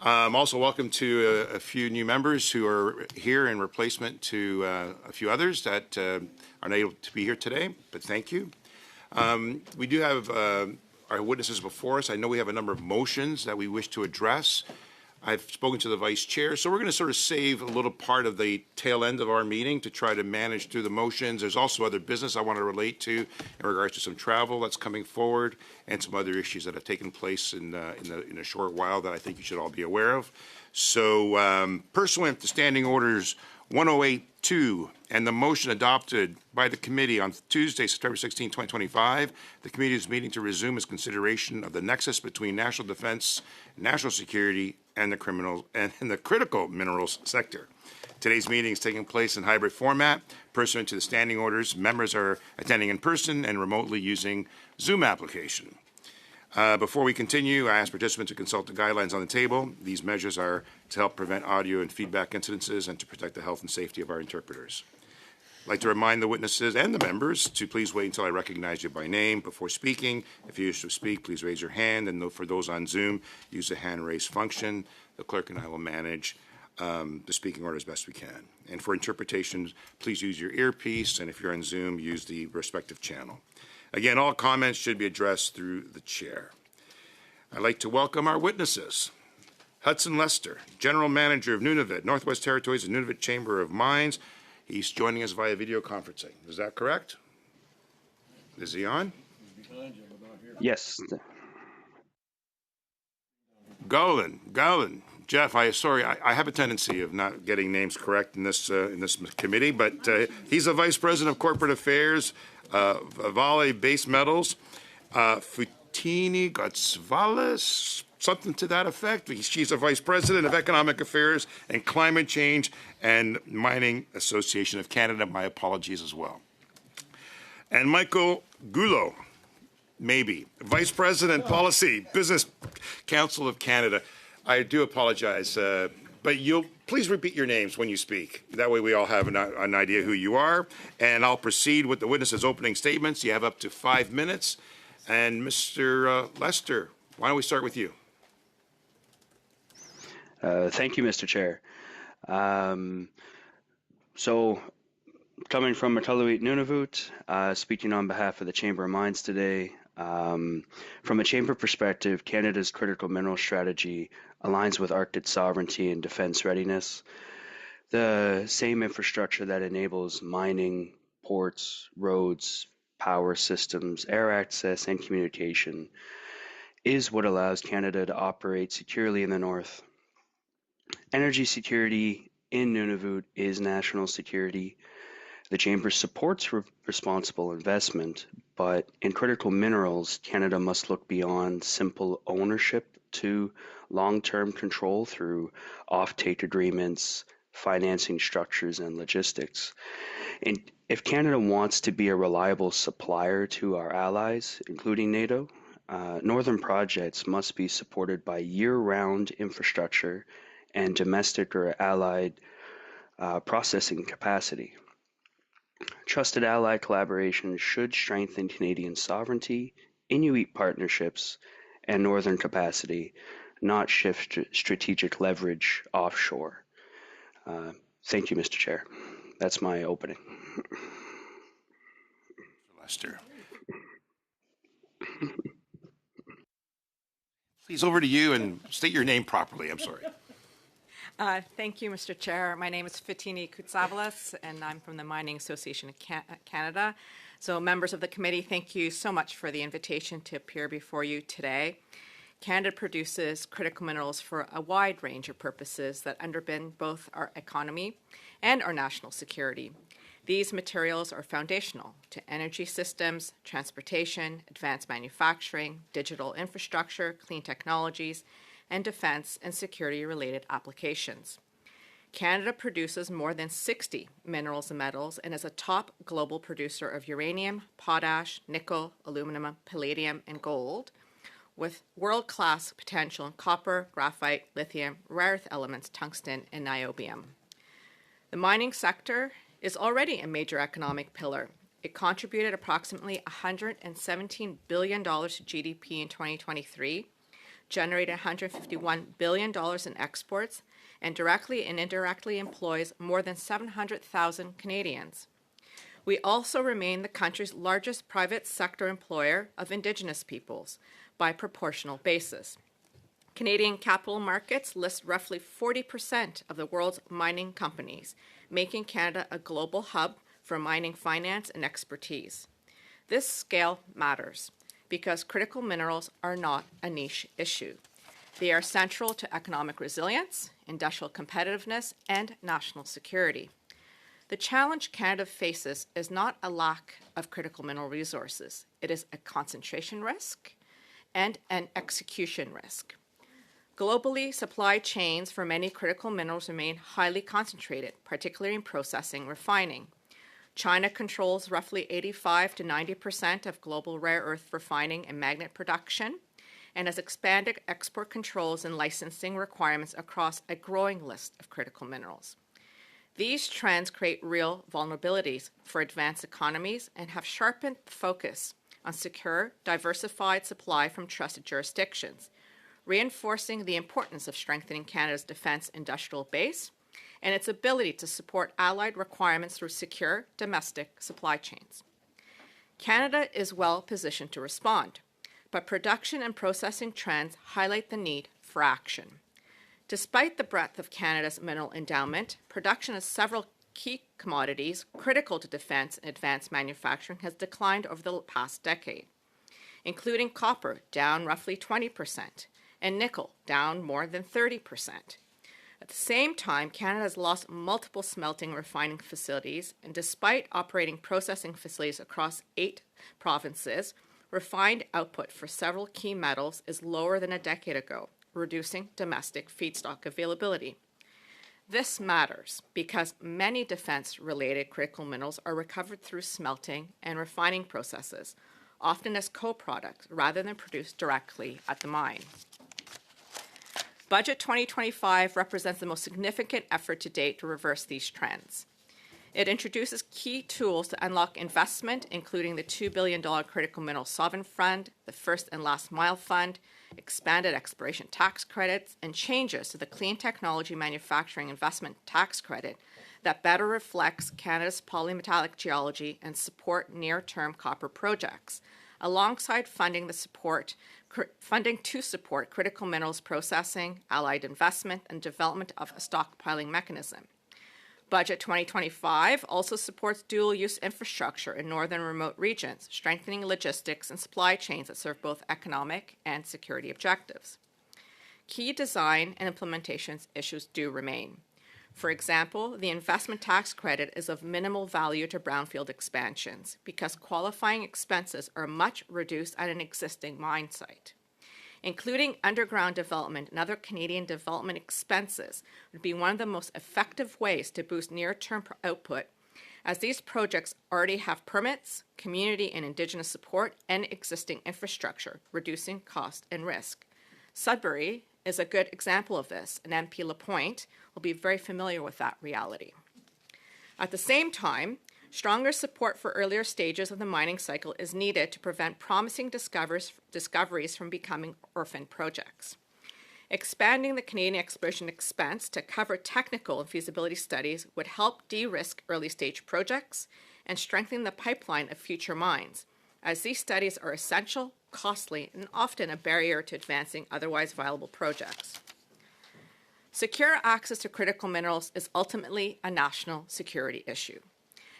Also, welcome to a few new members who are here in replacement to a few others that are not able to be here today, but thank you. We do have our witnesses before us. I know we have a number of motions that we wish to address. I've spoken to the vice chair, so we're going to sort of save a little part of the tail end of our meeting to try to manage through the motions. There's also other business I want to relate to in regards to some travel that's coming forward and some other issues that have taken place in a short while that I think you should all be aware of. So pursuant to Standing Orders 108-2 and the motion adopted by the committee on Tuesday, September 16, 2025, the committee is meeting to resume its consideration of the nexus between national defense, national security, and the critical minerals sector. Today's meeting is taking place in hybrid format. Pursuant to the standing orders, members are attending in person and remotely using Zoom application. Before we continue, I ask participants to consult the guidelines on the table. These measures are to help prevent audio and feedback incidences and to protect the health and safety of our interpreters. I'd like to remind the witnesses and the members to please wait until I recognize you by name before speaking. If you wish to speak, please raise your hand, and for those on Zoom, use the hand raise function. The clerk and I will manage the speaking order as best we can. And for interpretation, please use your earpiece, and if you're on Zoom, use the respective channel. Again, all comments should be addressed through the chair. I'd like to welcome our witnesses. Hudson Lester, General Manager of Nunavut, Northwest Territories and Nunavut Chamber of Mines. He's joining us via video conferencing. Is that correct? Is he on? Yes. Gowland. Jeff, I have a tendency of not getting names correct in this committee, but he's the Vice President of Corporate Affairs of Vale Base Metals. Futini Gotsvalis, something to that effect. She's a Vice President of Economic Affairs and Climate Change and Mining Association of Canada. My apologies as well. And Michael Goulot, maybe, Vice President, Policy, Business Council of Canada. I do apologize, but you'll please repeat your names when you speak. That way we all have an idea who you are. And I'll proceed with the witnesses' opening statements. You have up to 5 minutes. And Mr. Lester, why don't we start with you? Thank you, Mr. Chair. So, coming from Iqaluit Nunavut, speaking on behalf of the Chamber of Mines today, from a chamber perspective, Canada's critical mineral strategy aligns with Arctic sovereignty and defense readiness. The same infrastructure that enables mining, ports, roads, power systems, air access, and communication is what allows Canada to operate securely in the north. Energy security in Nunavut is national security. The Chamber supports responsible investment, but in critical minerals, Canada must look beyond simple ownership to long-term control through off-take agreements, financing structures, and logistics. And if Canada wants to be a reliable supplier to our allies, including NATO, northern projects must be supported by year-round infrastructure and domestic or allied processing capacity. Trusted ally collaboration should strengthen Canadian sovereignty, Inuit partnerships, and northern capacity, not shift strategic leverage offshore. Thank you, Mr. Chair. That's my opening. Lester. Please, over to you, and state your name properly. I'm sorry. Thank you, Mr. Chair. My name is Futini Kutsavalis, and I'm from the Mining Association of Canada. So members of the committee, thank you so much for the invitation to appear before you today. Canada produces critical minerals for a wide range of purposes that underpin both our economy and our national security. These materials are foundational to energy systems, transportation, advanced manufacturing, digital infrastructure, clean technologies, and defense and security-related applications. Canada produces more than 60 minerals and metals and is a top global producer of uranium, potash, nickel, aluminum, palladium, and gold, with world-class potential in copper, graphite, lithium, rare earth elements, tungsten, and niobium. The mining sector is already a major economic pillar. It contributed approximately $117 billion to GDP in 2023, generated $151 billion in exports, and directly and indirectly employs more than 700,000 Canadians. We also remain the country's largest private sector employer of Indigenous peoples by proportional basis. Canadian capital markets list roughly 40% of the world's mining companies, making Canada a global hub for mining finance and expertise. This scale matters because critical minerals are not a niche issue. They are central to economic resilience, industrial competitiveness, and national security. The challenge Canada faces is not a lack of critical mineral resources. It is a concentration risk and an execution risk. Globally, supply chains for many critical minerals remain highly concentrated, particularly in processing and refining. China controls roughly 85 to 90% of global rare earth refining and magnet production, and has expanded export controls and licensing requirements across a growing list of critical minerals. These trends create real vulnerabilities for advanced economies and have sharpened the focus on secure, diversified supply from trusted jurisdictions, reinforcing the importance of strengthening Canada's defence industrial base and its ability to support allied requirements through secure domestic supply chains. Canada is well positioned to respond, but production and processing trends highlight the need for action. Despite the breadth of Canada's mineral endowment, production of several key commodities critical to defence and advanced manufacturing has declined over the past decade, including copper, down roughly 20%, and nickel, down more than 30%. At the same time, Canada has lost multiple smelting and refining facilities, and despite operating processing facilities across 8 provinces, refined output for several key metals is lower than a decade ago, reducing domestic feedstock availability. This matters because many defense-related critical minerals are recovered through smelting and refining processes, often as co-products rather than produced directly at the mine. Budget 2025 represents the most significant effort to date to reverse these trends. It introduces key tools to unlock investment, including the $2 billion Critical Minerals Sovereign Fund, the First and Last Mile Fund, expanded exploration tax credits, and changes to the Clean Technology Manufacturing Investment Tax Credit that better reflects Canada's polymetallic geology and support near-term copper projects, alongside funding to support critical minerals processing, allied investment, and development of a stockpiling mechanism. Budget 2025 also supports dual-use infrastructure in northern remote regions, strengthening logistics and supply chains that serve both economic and security objectives. Key design and implementation issues do remain. For example, the investment tax credit is of minimal value to brownfield expansions because qualifying expenses are much reduced at an existing mine site. Including underground development and other Canadian development expenses would be one of the most effective ways to boost near-term output, as these projects already have permits, community and Indigenous support, and existing infrastructure, reducing cost and risk. Sudbury is a good example of this, and MP Lapointe will be very familiar with that reality. At the same time, stronger support for earlier stages of the mining cycle is needed to prevent promising discoveries from becoming orphan projects. Expanding the Canadian exploration expense to cover technical and feasibility studies would help de-risk early-stage projects and strengthen the pipeline of future mines, as these studies are essential, costly, and often a barrier to advancing otherwise viable projects. Secure access to critical minerals is ultimately a national security issue,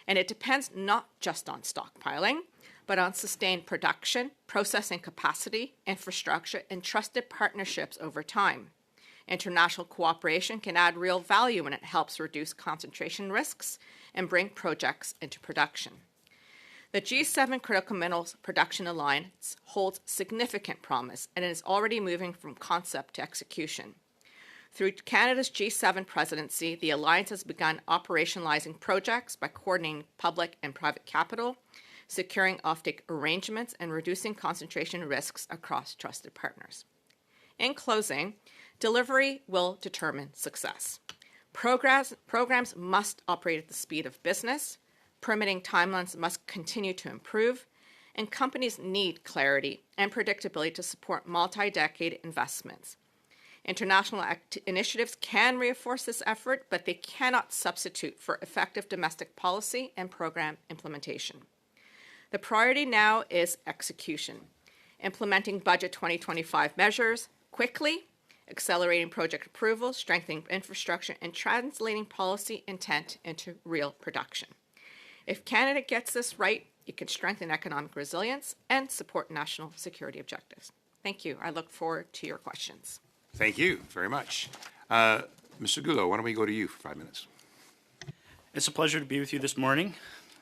and it depends not just on stockpiling, but on sustained production, processing capacity, infrastructure, and trusted partnerships over time. International cooperation can add real value when it helps reduce concentration risks and bring projects into production. The G7 Critical Minerals Production Alliance holds significant promise and is already moving from concept to execution. Through Canada's G7 presidency, the Alliance has begun operationalizing projects by coordinating public and private capital, securing offtake arrangements, and reducing concentration risks across trusted partners. In closing, delivery will determine success. Programs must operate at the speed of business, permitting timelines must continue to improve, and companies need clarity and predictability to support multi-decade investments. International initiatives can reinforce this effort, but they cannot substitute for effective domestic policy and program implementation. The priority now is execution, implementing Budget 2025 measures quickly, accelerating project approvals, strengthening infrastructure, and translating policy intent into real production. If Canada gets this right, it can strengthen economic resilience and support national security objectives. Thank you. I look forward to your questions. Thank you very much. Mr. Goulot, why don't we go to you for 5 minutes? It's a pleasure to be with you this morning.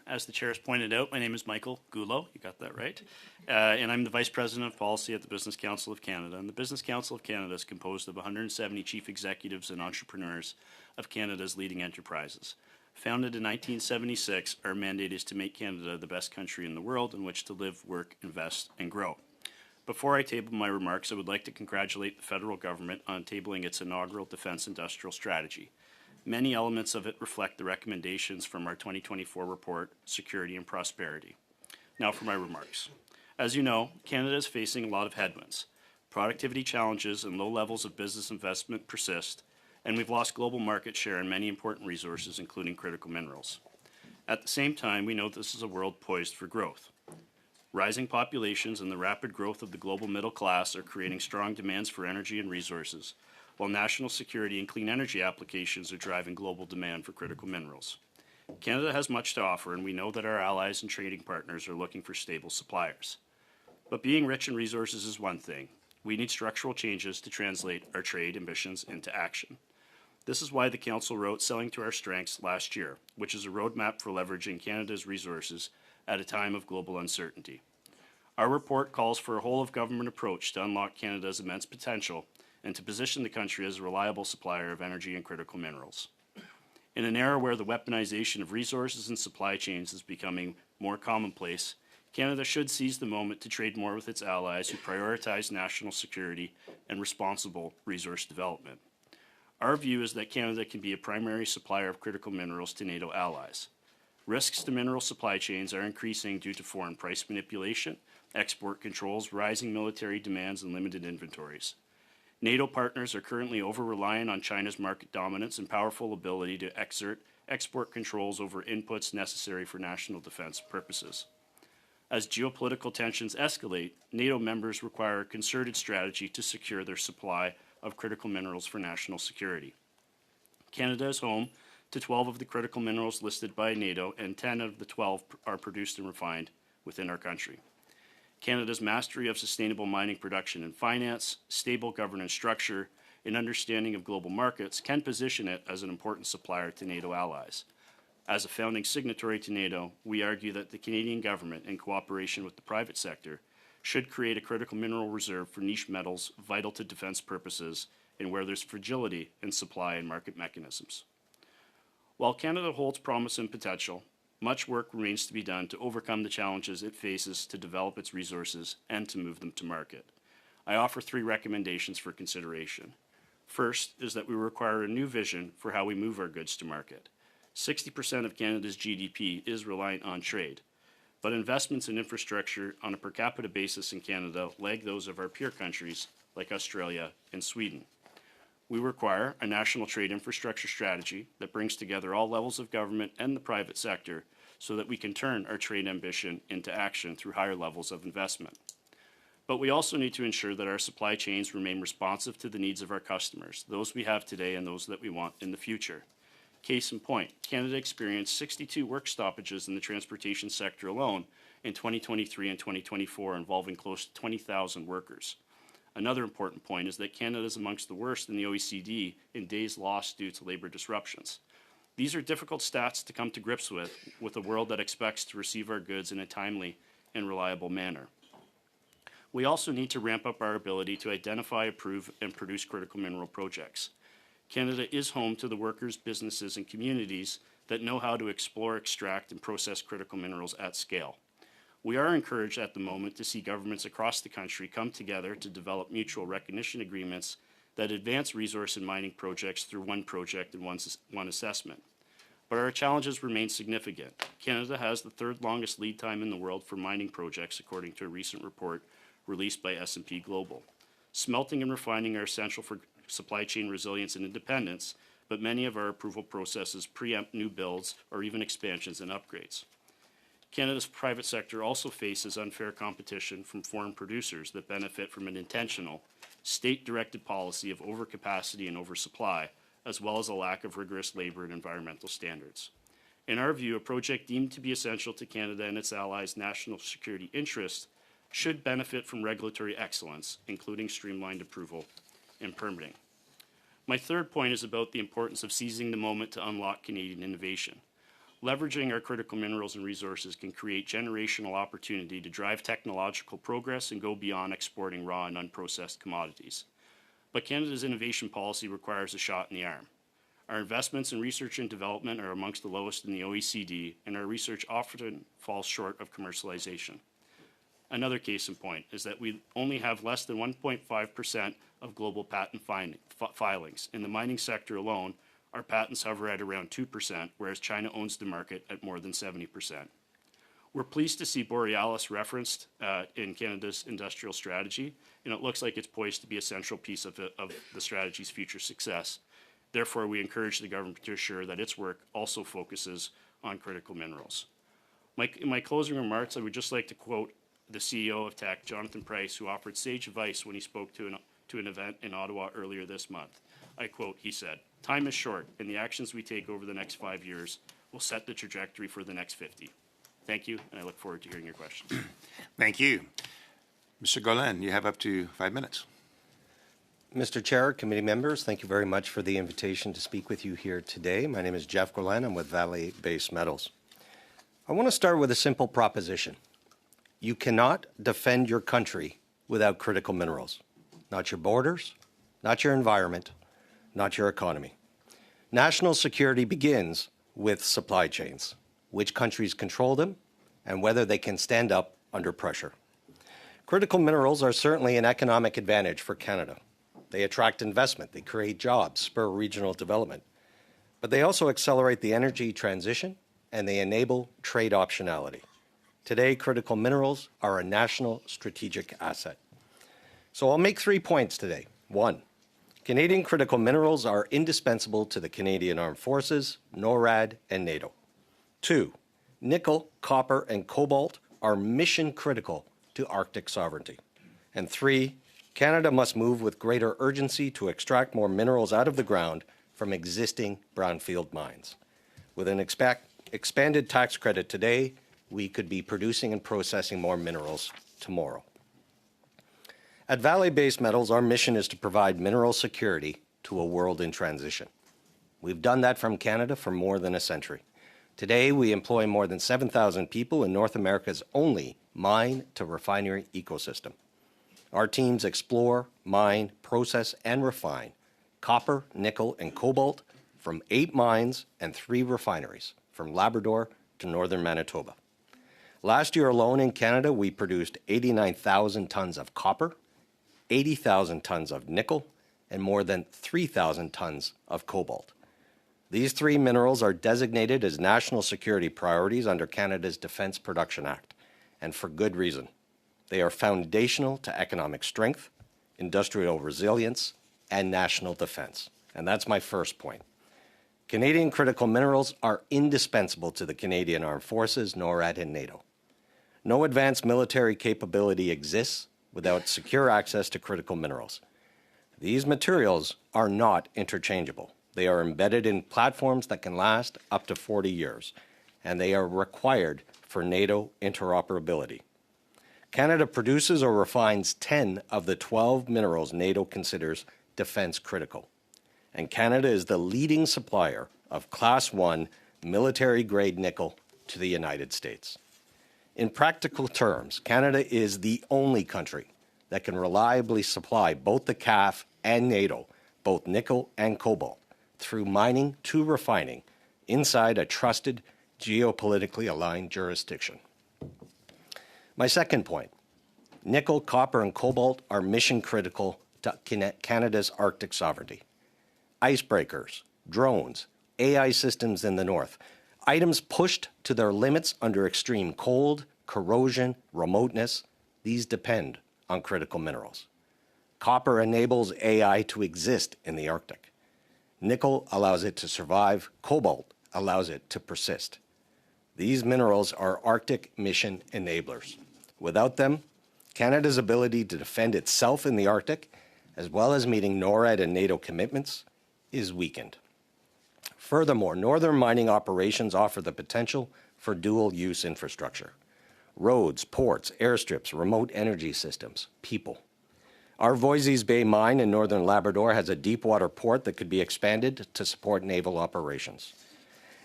As the chair has pointed out, my name is Michael Goulot. You got that right. And I'm the Vice President of Policy at the Business Council of Canada. And the Business Council of Canada is composed of 170 chief executives and entrepreneurs of Canada's leading enterprises. Founded in 1976, our mandate is to make Canada the best country in the world in which to live, work, invest, and grow. Before I table my remarks, I would like to congratulate the federal government on tabling its inaugural Defence Industrial Strategy. Many elements of it reflect the recommendations from our 2024 report, Security and Prosperity. Now for my remarks. As you know, Canada is facing a lot of headwinds. Productivity challenges and low levels of business investment persist, and we've lost global market share in many important resources, including critical minerals. At the same time, we know this is a world poised for growth. Rising populations and the rapid growth of the global middle class are creating strong demands for energy and resources, while national security and clean energy applications are driving global demand for critical minerals. Canada has much to offer, and we know that our allies and trading partners are looking for stable suppliers. But being rich in resources is one thing. We need structural changes to translate our trade ambitions into action. This is why the Council wrote Selling to Our Strengths last year, which is a roadmap for leveraging Canada's resources at a time of global uncertainty. Our report calls for a whole-of-government approach to unlock Canada's immense potential and to position the country as a reliable supplier of energy and critical minerals. In an era where the weaponization of resources and supply chains is becoming more commonplace, Canada should seize the moment to trade more with its allies who prioritize national security and responsible resource development. Our view is that Canada can be a primary supplier of critical minerals to NATO allies. Risks to mineral supply chains are increasing due to foreign price manipulation, export controls, rising military demands, and limited inventories. NATO partners are currently over-reliant on China's market dominance and powerful ability to exert export controls over inputs necessary for national defense purposes. As geopolitical tensions escalate, NATO members require a concerted strategy to secure their supply of critical minerals for national security. Canada is home to 12 of the critical minerals listed by NATO, and 10 of the 12 are produced and refined within our country. Canada's mastery of sustainable mining production and finance, stable governance structure, and understanding of global markets can position it as an important supplier to NATO allies. As a founding signatory to NATO, we argue that the Canadian government, in cooperation with the private sector, should create a critical mineral reserve for niche metals vital to defense purposes and where there's fragility in supply and market mechanisms. While Canada holds promise and potential, much work remains to be done to overcome the challenges it faces to develop its resources and to move them to market. I offer 3 recommendations for consideration. First is that we require a new vision for how we move our goods to market. 60% of Canada's GDP is reliant on trade, but investments in infrastructure on a per capita basis in Canada lag those of our peer countries like Australia and Sweden. We require a national trade infrastructure strategy that brings together all levels of government and the private sector so that we can turn our trade ambition into action through higher levels of investment. But we also need to ensure that our supply chains remain responsive to the needs of our customers, those we have today and those that we want in the future. Case in point, Canada experienced 62 work stoppages in the transportation sector alone in 2023 and 2024, involving close to 20,000 workers. Another important point is that Canada is amongst the worst in the OECD in days lost due to labor disruptions. These are difficult stats to come to grips with a world that expects to receive our goods in a timely and reliable manner. We also need to ramp up our ability to identify, approve, and produce critical mineral projects. Canada is home to the workers, businesses, and communities that know how to explore, extract, and process critical minerals at scale. We are encouraged at the moment to see governments across the country come together to develop mutual recognition agreements that advance resource and mining projects through one project and one assessment. but our challenges remain significant. Canada has the third longest lead time in the world for mining projects, according to a recent report released by S&P Global. Smelting and refining are essential for supply chain resilience and independence, but many of our approval processes preempt new builds or even expansions and upgrades. Canada's private sector also faces unfair competition from foreign producers that benefit from an intentional, state-directed policy of overcapacity and oversupply, as well as a lack of rigorous labor and environmental standards. In our view, a project deemed to be essential to Canada and its allies' national security interests should benefit from regulatory excellence, including streamlined approval and permitting. My third point is about the importance of seizing the moment to unlock Canadian innovation. Leveraging our critical minerals and resources can create generational opportunity to drive technological progress and go beyond exporting raw and unprocessed commodities. But Canada's innovation policy requires a shot in the arm. Our investments in research and development are amongst the lowest in the OECD, and our research often falls short of commercialization. Another case in point is that we only have less than 1.5% of global patent filings. In the mining sector alone, our patents hover at around 2%, whereas China owns the market at more than 70%. We're pleased to see Borealis referenced in Canada's industrial strategy, and it looks like it's poised to be a central piece of the strategy's future success. Therefore, we encourage the government to assure that its work also focuses on critical minerals. In my closing remarks, I would just like to quote the CEO of Teck, Jonathan Price, who offered sage advice when he spoke to an event in Ottawa earlier this month. I quote, he said, "Time is short, and the actions we take over the next 5 years will set the trajectory for the next 50. Thank you, and I look forward to hearing your questions. Thank you. Mr. Golan, you have up to 5 minutes. Mr. Chair, committee members, thank you very much for the invitation to speak with you here today. My name is Jeff Golan. I'm with Valley Base Metals. I want to start with a simple proposition. You cannot defend your country without critical minerals. Not your borders, not your environment, not your economy. National security begins with supply chains, which countries control them, and whether they can stand up under pressure. Critical minerals are certainly an economic advantage for Canada. They attract investment, they create jobs, spur regional development, but they also accelerate the energy transition and they enable trade optionality. Today, critical minerals are a national strategic asset. So I'll make 3 points today. 1, Canadian critical minerals are indispensable to the Canadian Armed Forces, NORAD, and NATO. 2, nickel, copper, and cobalt are mission critical to Arctic sovereignty. And 3, Canada must move with greater urgency to extract more minerals out of the ground from existing brownfield mines. With an expanded tax credit today, we could be producing and processing more minerals tomorrow. At Valley Base Metals, our mission is to provide mineral security to a world in transition. We've done that from Canada for more than a century. Today, we employ more than 7,000 people in North America's only mine-to-refinery ecosystem. Our teams explore, mine, process, and refine copper, nickel, and cobalt from 8 mines and 3 refineries, from Labrador to northern Manitoba. Last year alone in Canada, we produced 89,000 tons of copper, 80,000 tons of nickel, and more than 3,000 tons of cobalt. These 3 minerals are designated as national security priorities under Canada's Defence Production Act, and for good reason. They are foundational to economic strength, industrial resilience, and national defense. And that's my first point. Canadian critical minerals are indispensable to the Canadian Armed Forces, NORAD, and NATO. No advanced military capability exists without secure access to critical minerals. These materials are not interchangeable. They are embedded in platforms that can last up to 40 years, and they are required for NATO interoperability. Canada produces or refines 10 of the 12 minerals NATO considers defense critical. And Canada is the leading supplier of Class 1 military-grade nickel to the United States. In practical terms, Canada is the only country that can reliably supply both the CAF and NATO, both nickel and cobalt, through mining to refining inside a trusted, geopolitically aligned jurisdiction. My second point, nickel, copper, and cobalt are mission critical to Canada's Arctic sovereignty. Icebreakers, drones, AI systems in the north, items pushed to their limits under extreme cold, corrosion, remoteness. These depend on critical minerals. Copper enables AI to exist in the Arctic. Nickel allows it to survive. Cobalt allows it to persist. These minerals are Arctic mission enablers. Without them, Canada's ability to defend itself in the Arctic, as well as meeting NORAD and NATO commitments, is weakened. Furthermore, northern mining operations offer the potential for dual-use infrastructure. Roads, ports, airstrips, remote energy systems, people. Our Voisey's Bay mine in northern Labrador has a deep-water port that could be expanded to support naval operations.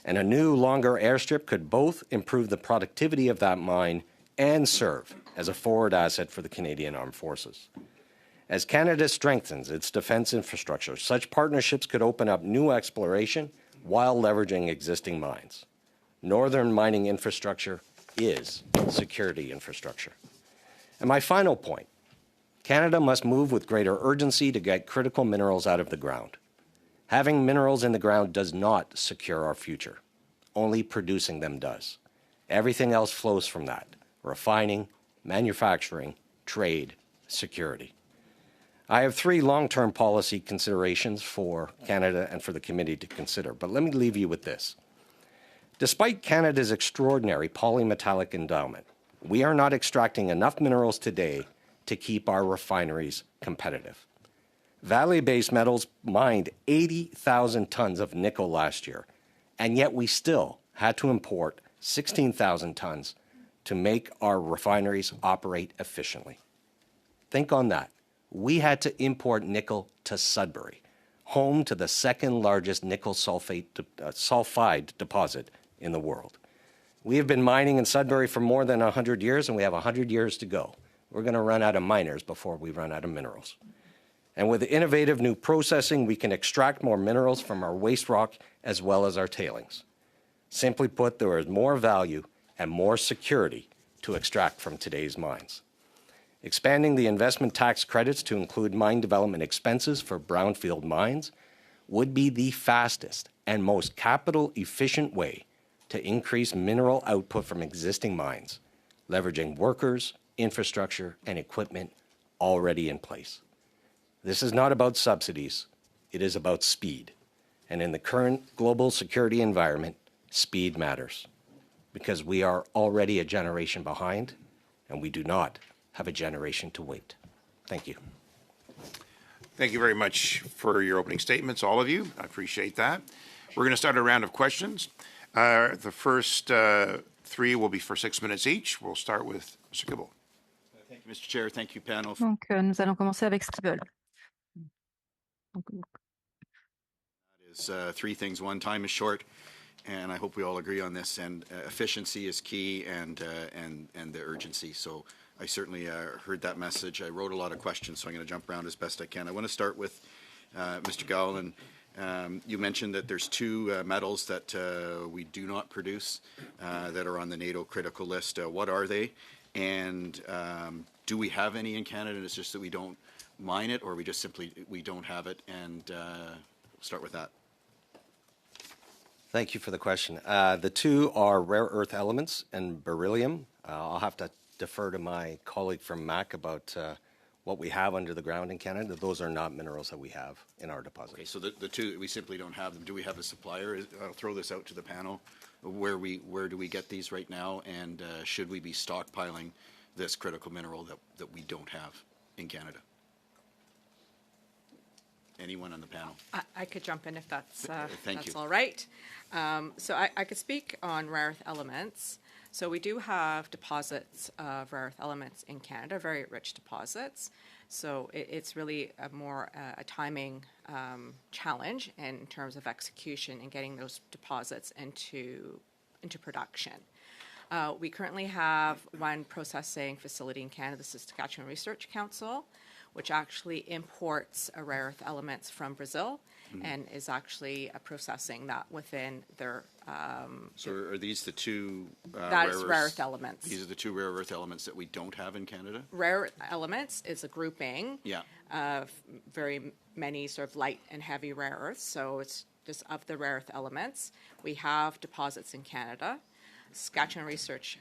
And a new, longer airstrip could both improve the productivity of that mine and serve as a forward asset for the Canadian Armed Forces. As Canada strengthens its defense infrastructure, such partnerships could open up new exploration while leveraging existing mines. Northern mining infrastructure is security infrastructure. And my final point, Canada must move with greater urgency to get critical minerals out of the ground. Having minerals in the ground does not secure our future. Only producing them does. Everything else flows from that: refining, manufacturing, trade, security. I have 3 long-term policy considerations for Canada and for the committee to consider, but let me leave you with this. Despite Canada's extraordinary polymetallic endowment, we are not extracting enough minerals today to keep our refineries competitive. Valley Base Metals mined 80,000 tons of nickel last year, and yet we still had to import 16,000 tons to make our refineries operate efficiently. Think on that. We had to import nickel to Sudbury, home to the second largest nickel sulfide deposit in the world. We have been mining in Sudbury for more than 100 years, and we have 100 years to go. We're going to run out of miners before we run out of minerals. And with innovative new processing, we can extract more minerals from our waste rock as well as our tailings. Simply put, there is more value and more security to extract from today's mines. Expanding the investment tax credits to include mine development expenses for brownfield mines would be the fastest and most capital-efficient way to increase mineral output from existing mines, leveraging workers, infrastructure, and equipment already in place. This is not about subsidies. It is about speed. And in the current global security environment, speed matters because we are already a generation behind and we do not have a generation to wait. Thank you. Thank you very much for your opening statements, all of you. I appreciate that. We're going to start a round of questions. The first 3 will be for 6 minutes each. We'll start with Mr. Kibble. Thank you, Mr. Chair. Thank you, panel. Donc, nous allons commencer avec ce qu'ils veulent. Is 3 things. 1, time is short, and I hope we all agree on this. And efficiency is key, and the urgency. So I certainly heard that message. I wrote a lot of questions, so I'm going to jump around as best I can. I want to start with Mr. Gowland. You mentioned that there's 2 metals that we do not produce that are on the NATO critical list. What are they? And do we have any in Canada? And it's just that we don't mine it, or we just simply we don't have it? And start with that. Thank you for the question. The 2 are rare earth elements and beryllium. I'll have to defer to my colleague from MAC about what we have under the ground in Canada. Those are not minerals that we have in our deposits. Okay, so the 2, we simply don't have them. Do we have a supplier? I'll throw this out to the panel. Where do we get these right now? And should we be stockpiling this critical mineral that we don't have in Canada? Anyone on the panel? I could jump in if that's Thank you. all right. So I could speak on rare earth elements. So we do have deposits of rare earth elements in Canada, very rich deposits. So it's really a timing challenge in terms of execution and getting those deposits into production. We currently have 1 processing facility in Canada, the Saskatchewan Research Council, which actually imports rare earth elements from Brazil and is actually processing that within their. So are these the 2 that is rare earth elements. These are the 2 rare earth elements that we don't have in Canada? Rare earth elements is a grouping Yeah. of very many sort of light and heavy rare earths. So it's just of the rare earth elements. We have deposits in Canada. Saskatchewan Research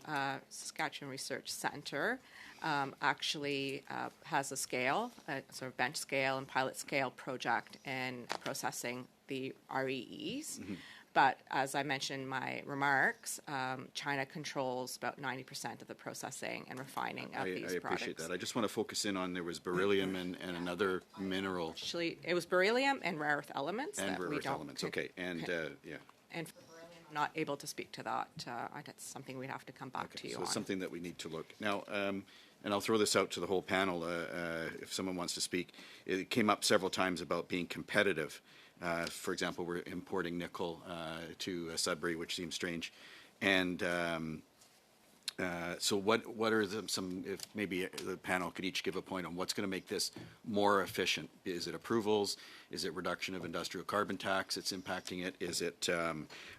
Centre actually has a scale, a sort of bench scale and pilot scale project in processing the REEs. But as I mentioned in my remarks, China controls about 90% of the processing and refining of these products. I appreciate that. I just want to focus in on there was beryllium and another mineral. Actually, it was beryllium and rare earth elements. And that rare we earth don't elements, okay. And, yeah. And for beryllium, I'm not able to speak to that. That's something we'd have to come back to you So on. it's something that we need to look. Now, and I'll throw this out to the whole panel if someone wants to speak. It came up several times about being competitive. For example, we're importing nickel to Sudbury, which seems strange. And so what are some, if maybe the panel could each give a point on what's going to make this more efficient? Is it approvals? Is it reduction of industrial carbon tax that's impacting it? Is it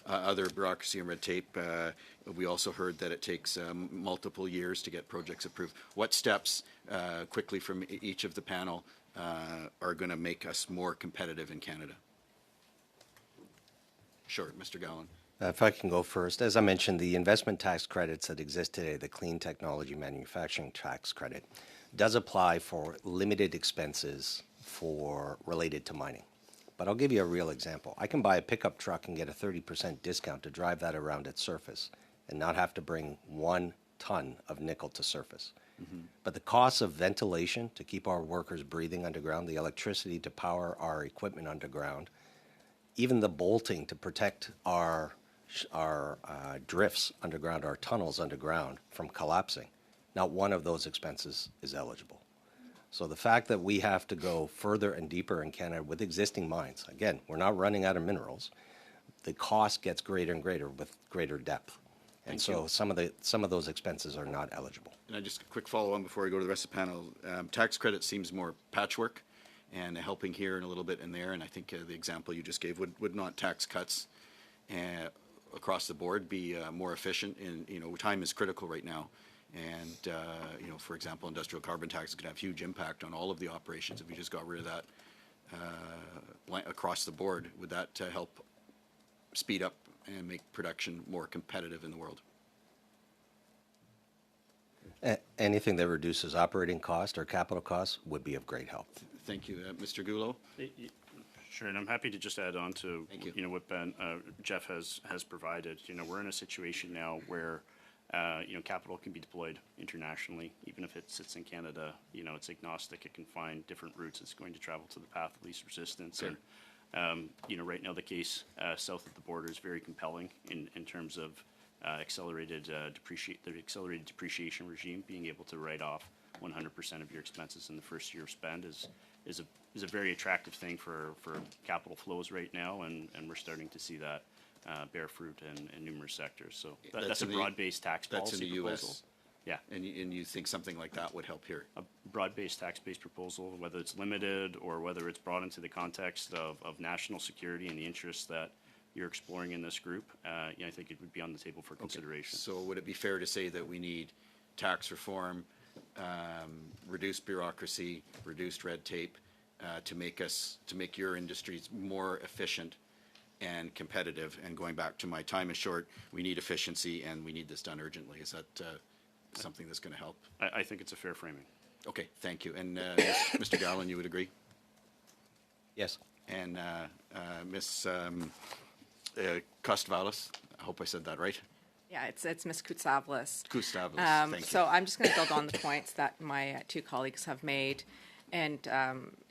other bureaucracy and red tape? We also heard that it takes multiple years to get projects approved. What steps, quickly from each of the panel, are going to make us more competitive in Canada? Sure, Mr. Gallen. If I can go first, as I mentioned, the investment tax credits that exist today, the Clean Technology Manufacturing Tax Credit, does apply for limited expenses related to mining. But I'll give you a real example. I can buy a pickup truck and get a 30% discount to drive that around its surface and not have to bring 1 ton of nickel to surface. But the cost of ventilation to keep our workers breathing underground, the electricity to power our equipment underground, even the bolting to protect our drifts underground, our tunnels underground from collapsing, not one of those expenses is eligible. So the fact that we have to go further and deeper in Canada with existing mines, again, we're not running out of minerals, the cost gets greater and greater with greater depth. And so some of those expenses are not eligible. And I just a quick follow on before I go to the rest of the panel. Tax credit seems more patchwork and helping here and a little bit in there. And I think the example you just gave would not tax cuts across the board be more efficient? And time is critical right now. And for example, industrial carbon tax could have huge impact on all of the operations if we just got rid of that across the board. Would that help speed up and make production more competitive in the world? Anything that reduces operating cost or capital costs would be of great help. Thank you. Mr. Goulot? Sure, and I'm happy to just add on to what Jeff has provided. We're in a situation now where capital can be deployed internationally, even if it sits in Canada. It's agnostic. It can find different routes. It's going to travel to the path of least resistance. Sure. And right now the case south of the border is very compelling in terms of accelerated depreciation regime. Being able to write off 100% of your expenses in the first year of spend is a very attractive thing for capital flows right now, and we're starting to see that bear fruit in numerous sectors. So that's a broad-based tax policy proposal. proposal. US. Yeah. And you think something like that would help here? A broad-based tax-based proposal, whether it's limited or whether it's brought into the context of national security and the interests that you're exploring in this group, I think it would be on the table for consideration. So would it be fair to say that we need tax reform, reduced bureaucracy, reduced red tape, to make your industries more efficient and competitive? And going back to my time is short, we need efficiency and we need this done urgently. Is that something that's going to help? I think it's a fair framing. Okay, thank you. And Mr. Gallen, you would agree? Yes. And Ms. Kostvalis, I hope I said that right. Yeah, it's Ms. Kutsavlis. Kustavalis, thank you. So I'm just going to build on the points that my two colleagues have made. And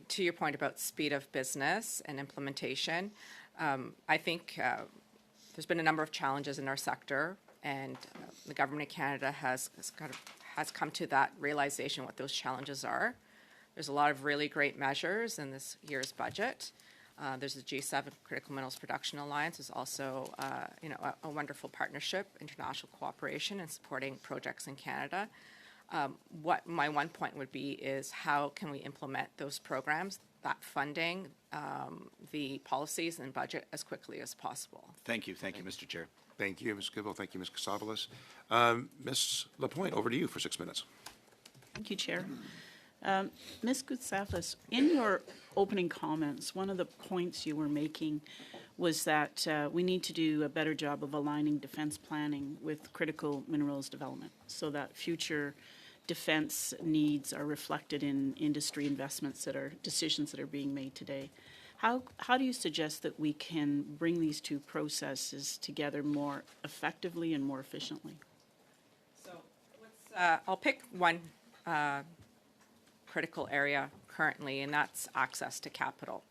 to your point about speed of business and implementation, I think there's been a number of challenges in our sector, and the government of Canada has come to that realization what those challenges are. There's a lot of really great measures in this year's budget. There's the G7 Critical Minerals Production Alliance. There's also a wonderful partnership, international cooperation, and supporting projects in Canada. What my one point would be is how can we implement those programs, that funding, the policies and budget as quickly as possible. Thank you, Mr. Chair. Thank you, Ms. Goodall. Thank you, Ms. Kostavalis. Ms. Lapointe, over to you for 6 minutes. Thank you, Chair. Ms. Kutsavlis, in your opening comments, one of the points you were making was that we need to do a better job of aligning defense planning with critical minerals development so that future defense needs are reflected in industry investments decisions that are being made today. How do you suggest that we can bring these two processes together more effectively and more efficiently? So I'll pick one critical area currently, and that's access to capital.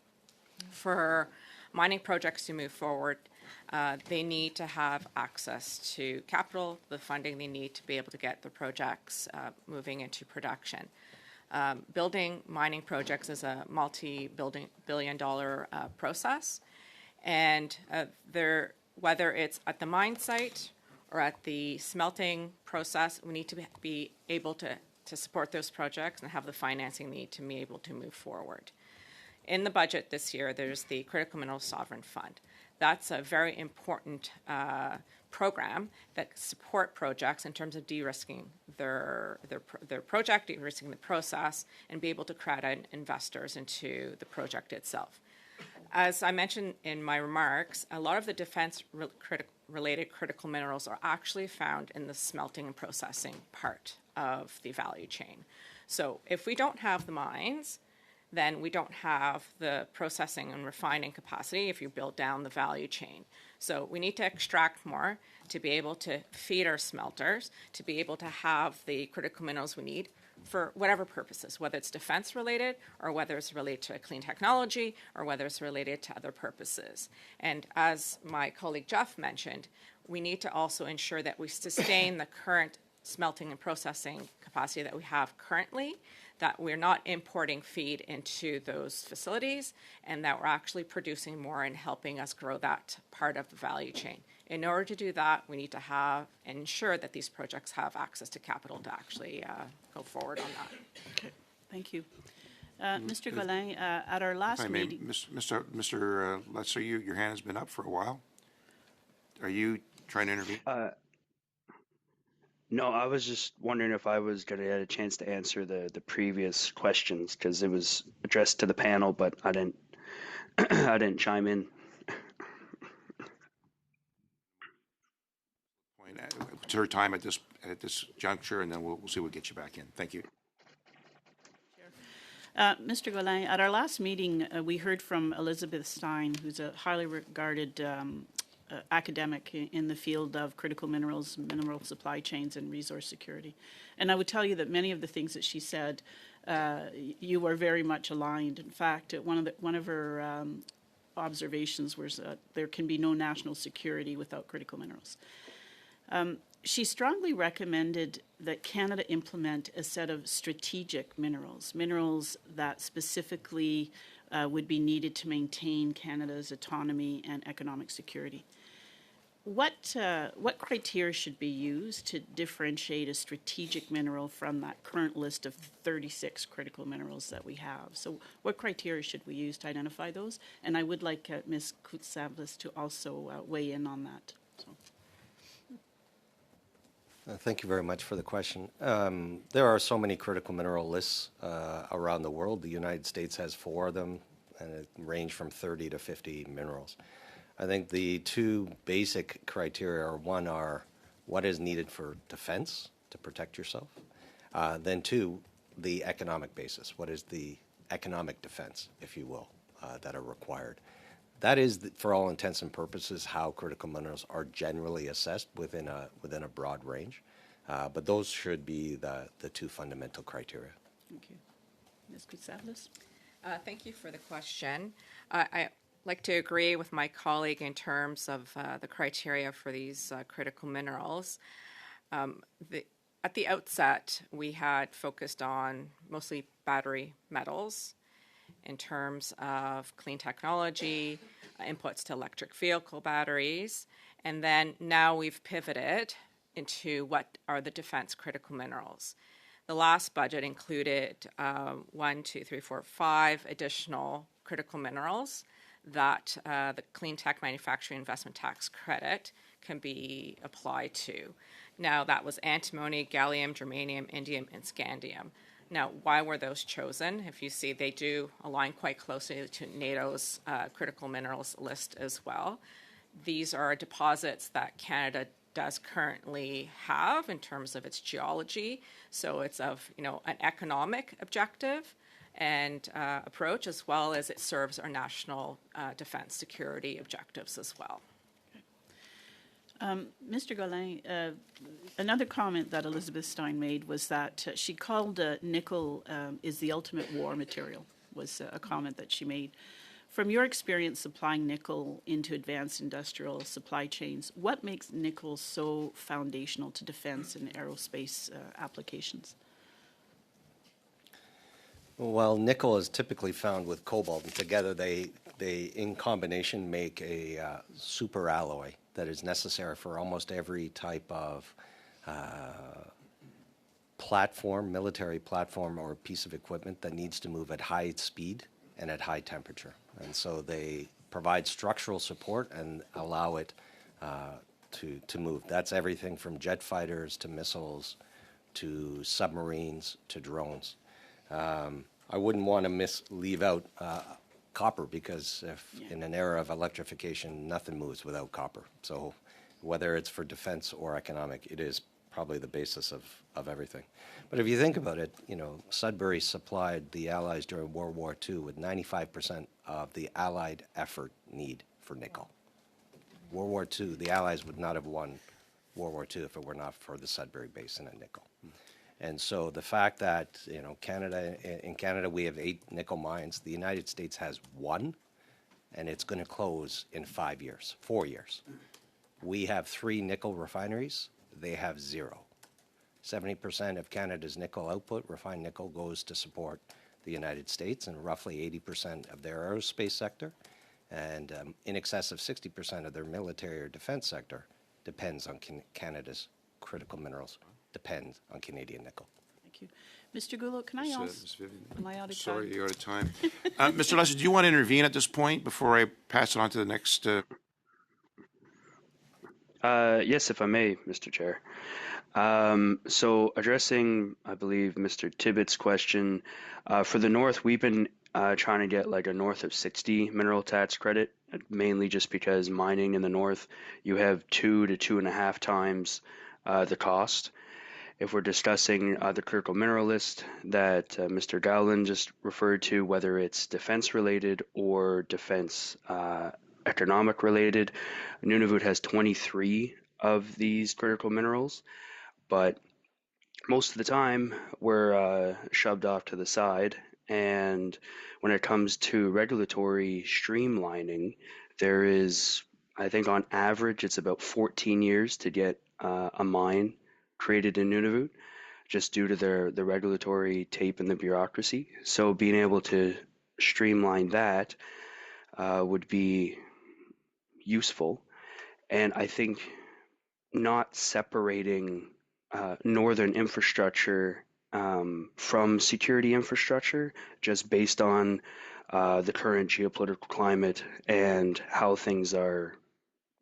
For mining projects to move forward, they need to have access to capital, the funding they need to be able to get the projects moving into production. Building mining projects is a multi-billion-dollar process, and whether it's at the mine site or at the smelting process, we need to be able to support those projects and have the financing need to be able to move forward. In the budget this year, there's the Critical Minerals Sovereign Fund. That's a very important program that support projects in terms of de-risking their project, de-risking the process, and be able to crowd investors into the project itself. As I mentioned in my remarks, a lot of the defense-related critical minerals are actually found in the smelting and processing part of the value chain. So if we don't have the mines, then we don't have the processing and refining capacity if you build down the value chain. So we need to extract more to be able to feed our smelters, to be able to have the critical minerals we need for whatever purposes, whether it's defense related or whether it's related to clean technology or whether it's related to other purposes. And as my colleague Jeff mentioned, we need to also ensure that we sustain the current smelting and processing capacity that we have currently, that we're not importing feed into those facilities, and that we're actually producing more and helping us grow that part of the value chain. In order to do that, we need to have and ensure that these projects have access to capital to actually go forward on that. Okay, thank you. Mr. Golin, at our last meeting... Mr. Lesser, your hand has been up for a while. Are you trying to intervene? No, I was just wondering if I was going to get a chance to answer the previous questions because it was addressed to the panel, but I didn't I didn't chime in. It's her time at this juncture, and then we'll see what gets you back in. Thank you. Mr. Golin, at our last meeting, we heard from Elizabeth Stein, who's a highly regarded academic in the field of critical minerals, mineral supply chains, and resource security. And I would tell you that many of the things that she said, you are very much aligned. In fact, one of her observations was there can be no national security without critical minerals. She strongly recommended that Canada implement a set of strategic minerals that specifically would be needed to maintain Canada's autonomy and economic security. What criteria should be used to differentiate a strategic mineral from that current list of 36 critical minerals that we have? So what criteria should we use to identify those? And I would like Ms. Koutsavlis to also weigh in on that. So. Thank you very much for the question. There are so many critical mineral lists around the world. The United States has 4 of them, and it range from 30 to 50 minerals. I think the 2 basic criteria are, one, are what is needed for defense to protect yourself. Then 2, the economic basis. What is the economic defense, if you will, that are required? That is, for all intents and purposes, how critical minerals are generally assessed within a broad range. But those should be the 2 fundamental criteria. Thank you. Ms. Koutsavlis? Thank you for the question. I like to agree with my colleague in terms of the criteria for these critical minerals. At the outset, we had focused on mostly battery metals in terms of clean technology, inputs to electric vehicle batteries, and then now we've pivoted into what are the defense critical minerals. The last budget included 5 additional critical minerals that the Clean Tech Manufacturing Investment Tax Credit can be applied to. Now, that was antimony, gallium, germanium, indium, and scandium. Now, why were those chosen? If you see, they do align quite closely to NATO's critical minerals list as well. These are deposits that Canada does currently have in terms of its geology. So it's of, an economic objective and approach, as well as it serves our national defense security objectives as well. Mr. Gaulin, another comment that Elizabeth Stein made was that she called nickel is the ultimate war material, was a comment that she made. From your experience supplying nickel into advanced industrial supply chains, what makes nickel so foundational to defense and aerospace applications? Well, nickel is typically found with cobalt, and together they in combination make a super alloy that is necessary for almost every type of platform, military platform, or piece of equipment that needs to move at high speed and at high temperature. And so they provide structural support and allow it to move. That's everything from jet fighters to missiles to submarines to drones. I wouldn't want to leave out copper, because in an era of electrification, nothing moves without copper. So whether it's for defense or economic, it is probably the basis of everything. But if you think about it, Sudbury supplied the Allies during World War II with 95% of the Allied effort need for nickel. World War II, the Allies would not have won World War II if it were not for the Sudbury Basin and nickel. And so the fact that, in Canada we have 8 nickel mines, the United States has 1, and it's going to close in 4 years. We have 3 nickel refineries, they have 0. 70% of Canada's nickel output, refined nickel, goes to support the United States, and roughly 80% of their aerospace sector, and in excess of 60% of their military or defense sector depends on Canada's critical minerals, depends on Canadian nickel. Thank you. Mr. Goulot, can I ask, am I out of time? Sorry, you're out of time. Mr. Lesser, do you want to intervene at this point before I pass it on to the next? Yes, if I may, Mr. Chair. So addressing, I believe, Mr. Tibbitt's question, for the North, we've been trying to get like a north of 60 mineral tax credit, mainly just because mining in the North, you have 2 to 2.5 times the cost. If we're discussing the critical mineral list that Mr. Gowland just referred to, whether it's defense related or defense economic related, Nunavut has 23 of these critical minerals, but most of the time we're shoved off to the side. And when it comes to regulatory streamlining, there is, I think on average, it's about 14 years to get a mine created in Nunavut, just due to the regulatory tape and the bureaucracy. So being able to streamline that would be useful. And I think not separating northern infrastructure from security infrastructure, just based on the current geopolitical climate and how things are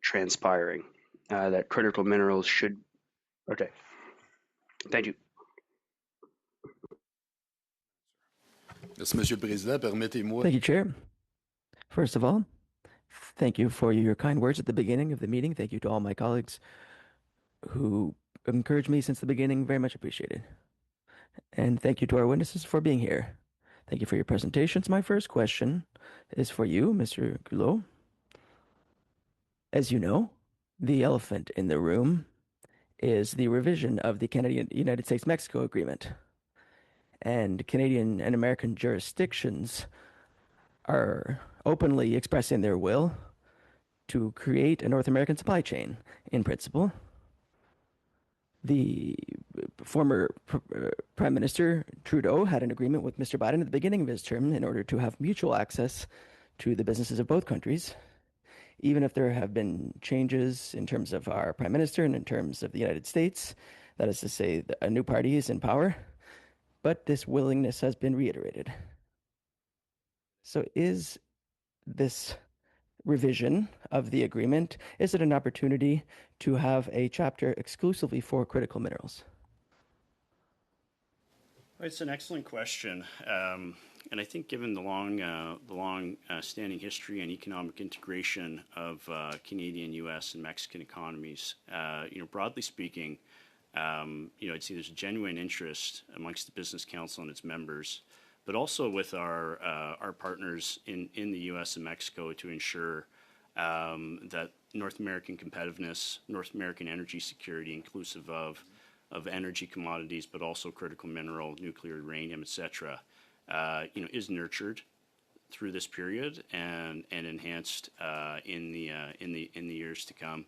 transpiring, that critical minerals should. Okay. Thank you. Merci, Monsieur le Président. Permettez-moi. Thank you, Chair. First of all, thank you for your kind words at the beginning of the meeting. Thank you to all my colleagues who encouraged me since the beginning. Very much appreciated. And thank you to our witnesses for being here. Thank you for your presentations. My first question is for you, Mr. Goulot. As you know, the elephant in the room is the revision of the United States-Mexico Agreement. And Canadian and American jurisdictions are openly expressing their will to create a North American supply chain in principle. The former Prime Minister Trudeau had an agreement with Mr. Biden at the beginning of his term in order to have mutual access to the businesses of both countries. Even if there have been changes in terms of our Prime Minister and in terms of the United States, that is to say, a new party is in power, but this willingness has been reiterated. So is this revision of the agreement, is it an opportunity to have a chapter exclusively for critical minerals? It's an excellent question. And I think given the long standing history and economic integration of Canadian, U.S., and Mexican economies, broadly speaking, I'd say there's a genuine interest amongst the Business Council and its members, but also with our partners in the U.S. and Mexico to ensure that North American competitiveness, North American energy security, inclusive of energy commodities, but also critical mineral, nuclear, uranium, et cetera, is nurtured through this period and enhanced in the years to come.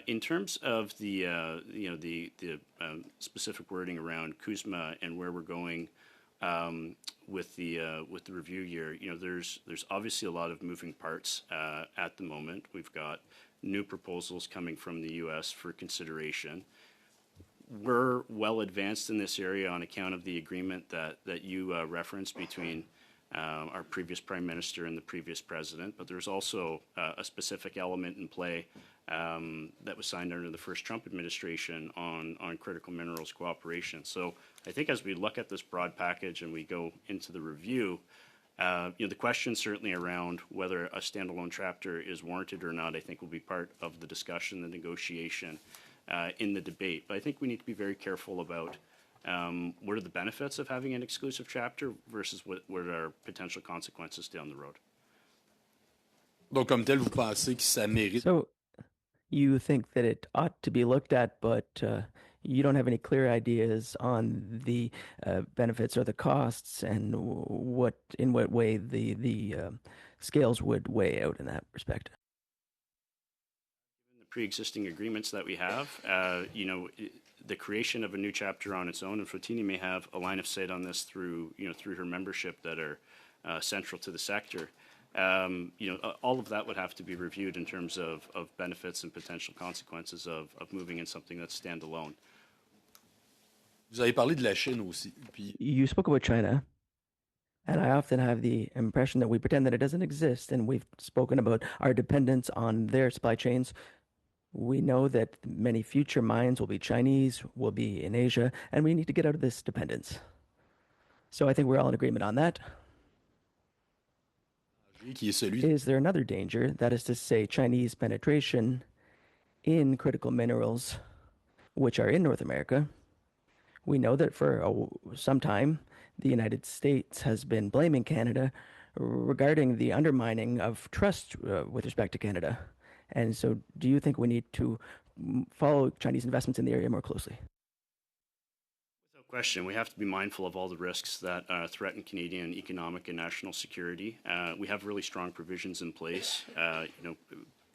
In terms of the specific wording around CUSMA and where we're going with the review year, there's obviously a lot of moving parts at the moment. We've got new proposals coming from the U.S. for consideration. We're well advanced in this area on account of the agreement that you referenced between our previous Prime Minister and the previous President, but there's also a specific element in play that was signed under the first Trump administration on critical minerals cooperation. So I think as we look at this broad package and we go into the review, the question certainly around whether a standalone chapter is warranted or not, I think will be part of the discussion, the negotiation, in the debate. But I think we need to be very careful about what are the benefits of having an exclusive chapter versus what are potential consequences down the road. Donc, comme tel, vous pensez que ça mérite... So you think that it ought to be looked at, but you don't have any clear ideas on the benefits or the costs and in what way the scales would weigh out in that respect. Given the pre-existing agreements that we have, the creation of a new chapter on its own, and Fotini may have a line of sight on this through her membership that are central to the sector. All of that would have to be reviewed in terms of benefits and potential consequences of moving in something that's standalone. Vous avez parlé de la Chine aussi. Puis... You spoke about China, and I often have the impression that we pretend that it doesn't exist, and we've spoken about our dependence on their supply chains. We know that many future mines will be Chinese, will be in Asia, and we need to get out of this dependence. So I think we're all in agreement on that. Is there another danger, that is to say Chinese penetration in critical minerals which are in North America? We know that for some time the United States has been blaming Canada regarding the undermining of trust with respect to Canada. And so do you think we need to follow Chinese investments in the area more closely? Without question, we have to be mindful of all the risks that threaten Canadian economic and national security. We have really strong provisions in place.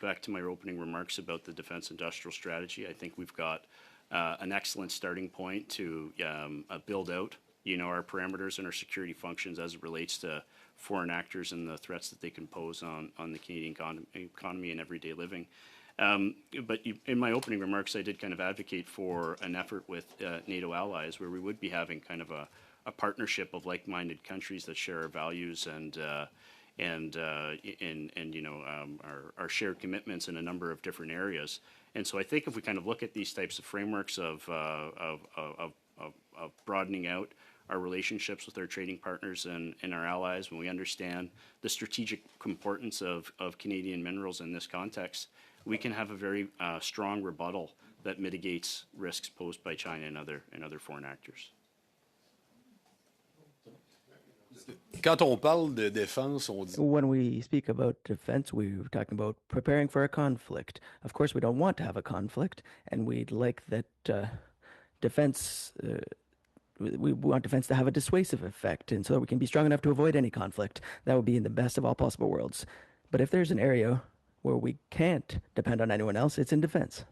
Back to my opening remarks about the defense industrial strategy, I think we've got an excellent starting point to build out, our parameters and our security functions as it relates to foreign actors and the threats that they can pose on the Canadian economy and everyday living. But in my opening remarks, I did kind of advocate for an effort with NATO allies where we would be having kind of a partnership of like-minded countries that share our values and our shared commitments in a number of different areas. And so I think if we kind of look at these types of frameworks of broadening out our relationships with our trading partners and our allies, when we understand the strategic importance of Canadian minerals in this context, we can have a very strong rebuttal that mitigates risks posed by China and other foreign actors. Quand on parle de défense, on dit... When we speak about defense, we're talking about preparing for a conflict. Of course, we don't want to have a conflict, and we'd like that defense... we want defense to have a dissuasive effect, and so that we can be strong enough to avoid any conflict. That would be in the best of all possible worlds. But if there's an area where we can't depend on anyone else, it's in defense.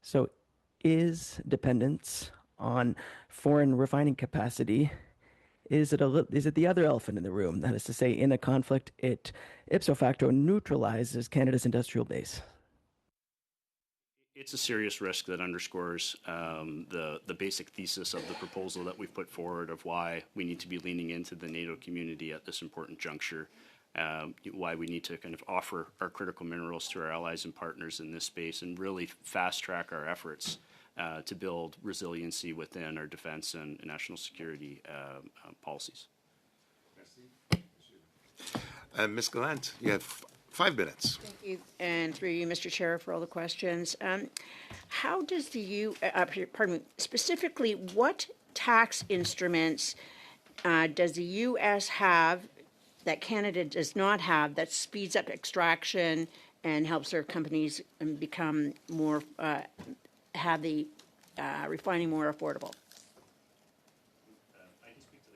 So is dependence on foreign refining capacity, is it the other elephant in the room? That is to say, in a conflict, it ipso facto neutralizes Canada's industrial base. It's a serious risk that underscores the basic thesis of the proposal that we've put forward of why we need to be leaning into the NATO community at this important juncture, why we need to kind of offer our critical minerals to our allies and partners in this space and really fast track our efforts to build resiliency within our defense and national security policies. Ms. Gallant, you have 5 minutes. Thank you, and through you, Mr. Chair, for all the questions. How does the specifically, what tax instruments does the U.S. have that Canada does not have that speeds up extraction and helps their companies become more, have the refining more affordable?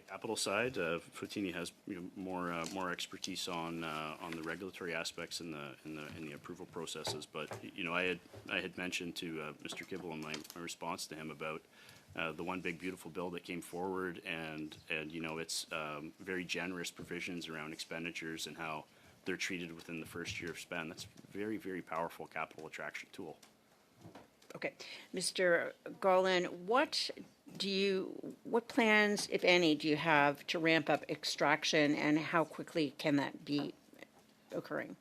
Capital side, Foutini has more expertise on the regulatory aspects in the approval processes. But I had mentioned to Mr. Kibble in my response to him about the One Big Beautiful Bill that came forward, and it's very generous provisions around expenditures and how they're treated within the first year of spend. That's a very, very powerful capital attraction tool. Okay, Mr. Garland, what plans, if any, do you have to ramp up extraction, and how quickly can that be occurring?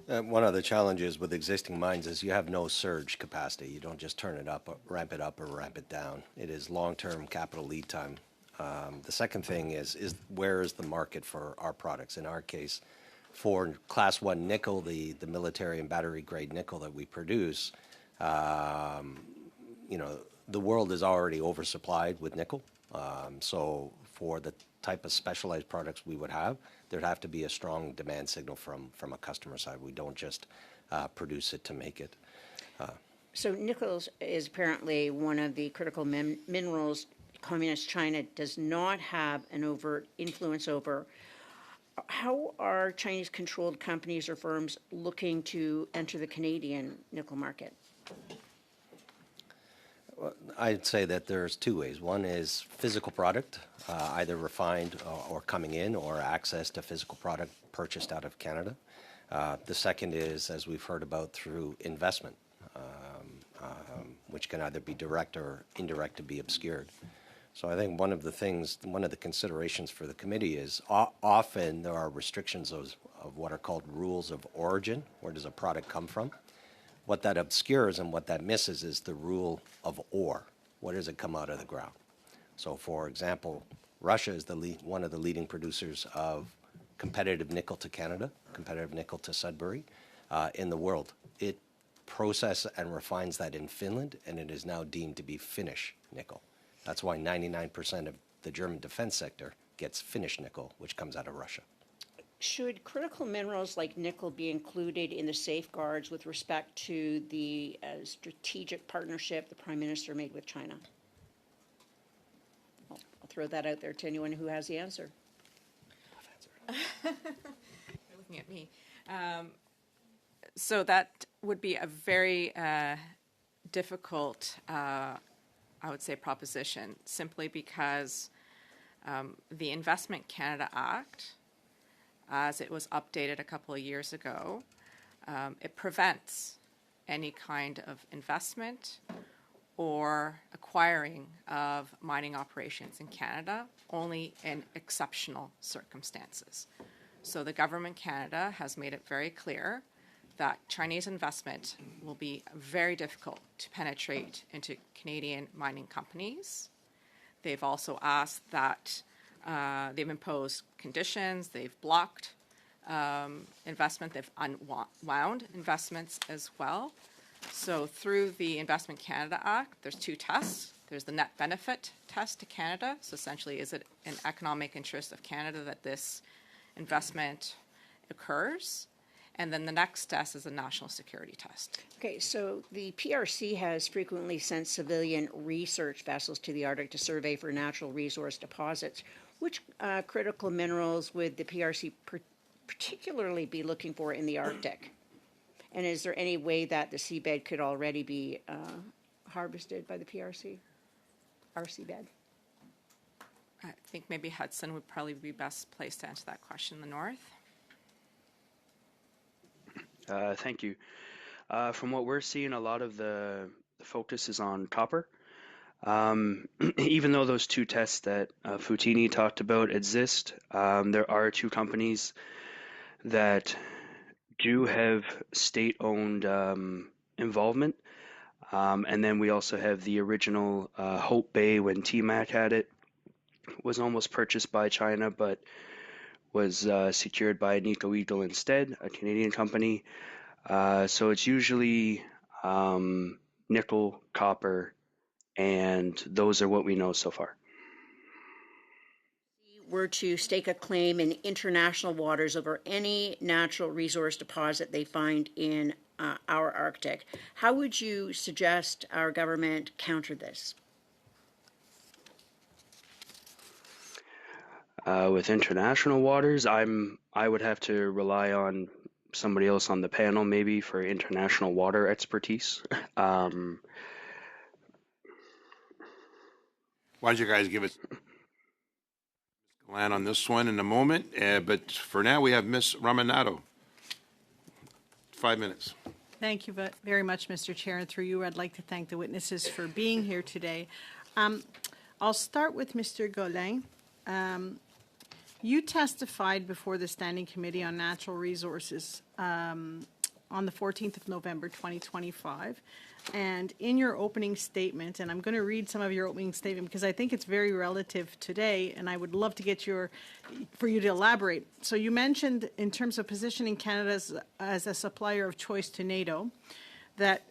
One of the challenges with existing mines is you have no surge capacity. You don't just turn it up, ramp it up, or ramp it down. It is long-term capital lead time. The second thing is where is the market for our products? In our case, for Class 1 nickel, the military and battery-grade nickel that we produce, the world is already oversupplied with nickel. So for the type of specialized products we would have, there'd have to be a strong demand signal from a customer side. We don't just produce it to make it. So nickel is apparently one of the critical minerals Communist China does not have an overt influence over. How are Chinese-controlled companies or firms looking to enter the Canadian nickel market? I'd say that there's 2 ways. One is physical product, either refined or coming in, or access to physical product purchased out of Canada. The second is, as we've heard about, through investment, which can either be direct or indirect to be obscured. So I think one of the considerations for the committee is often there are restrictions of what are called rules of origin. Where does a product come from? What that obscures and what that misses is the rule of ore. Where does it come out of the ground? So, for example, Russia is one of the leading producers of competitive nickel to Canada, competitive nickel to Sudbury in the world. It processes and refines that in Finland, and it is now deemed to be Finnish nickel. That's why 99% of the German defense sector gets Finnish nickel, which comes out of Russia. Should critical minerals like nickel be included in the safeguards with respect to the strategic partnership the Prime Minister made with China? I'll throw that out there to anyone who has the answer. You're looking at me. So that would be a very difficult, I would say, proposition, simply because the Investment Canada Act, as it was updated a couple of years ago, it prevents any kind of investment or acquiring of mining operations in Canada only in exceptional circumstances. So the Government Canada has made it very clear that Chinese investment will be very difficult to penetrate into Canadian mining companies. They've also asked that they've imposed conditions, they've blocked investment, they've unwound investments as well. So through the Investment Canada Act, there's 2 tests. There's the net benefit test to Canada. So essentially, is it in economic interest of Canada that this investment occurs? And then the next test is a national security test. Okay, so the PRC has frequently sent civilian research vessels to the Arctic to survey for natural resource deposits. Which critical minerals would the PRC particularly be looking for in the Arctic? And is there any way that the seabed could already be harvested by the PRC, our seabed? I think maybe Hudson would probably be best placed to answer that question in the north. Thank you. From what we're seeing, a lot of the focus is on copper. Even though those 2 tests that Foutini talked about exist, there are 2 companies that do have state-owned involvement. And then we also have the original Hope Bay when TMAC had it. Was almost purchased by China, but was secured by Nico Eagle instead, a Canadian company. So it's usually nickel, copper, and those are what we know so far. Were to stake a claim in international waters over any natural resource deposit they find in our Arctic, how would you suggest our government counter this? With international waters, I would have to rely on somebody else on the panel maybe for international water expertise. Why don't you guys give us land on this one in a moment? But for now, we have Ms. Ramanado. 5 minutes. Thank you very much, Mr. Chair. And through you, I'd like to thank the witnesses for being here today. I'll start with Mr. Golin. You testified before the Standing Committee on Natural Resources on the 14th of November, 2025. And in your opening statement, and I'm going to read some of your opening statement because I think it's very relative today, and I would love to get for you to elaborate. So you mentioned, in terms of positioning Canada as a supplier of choice to NATO, that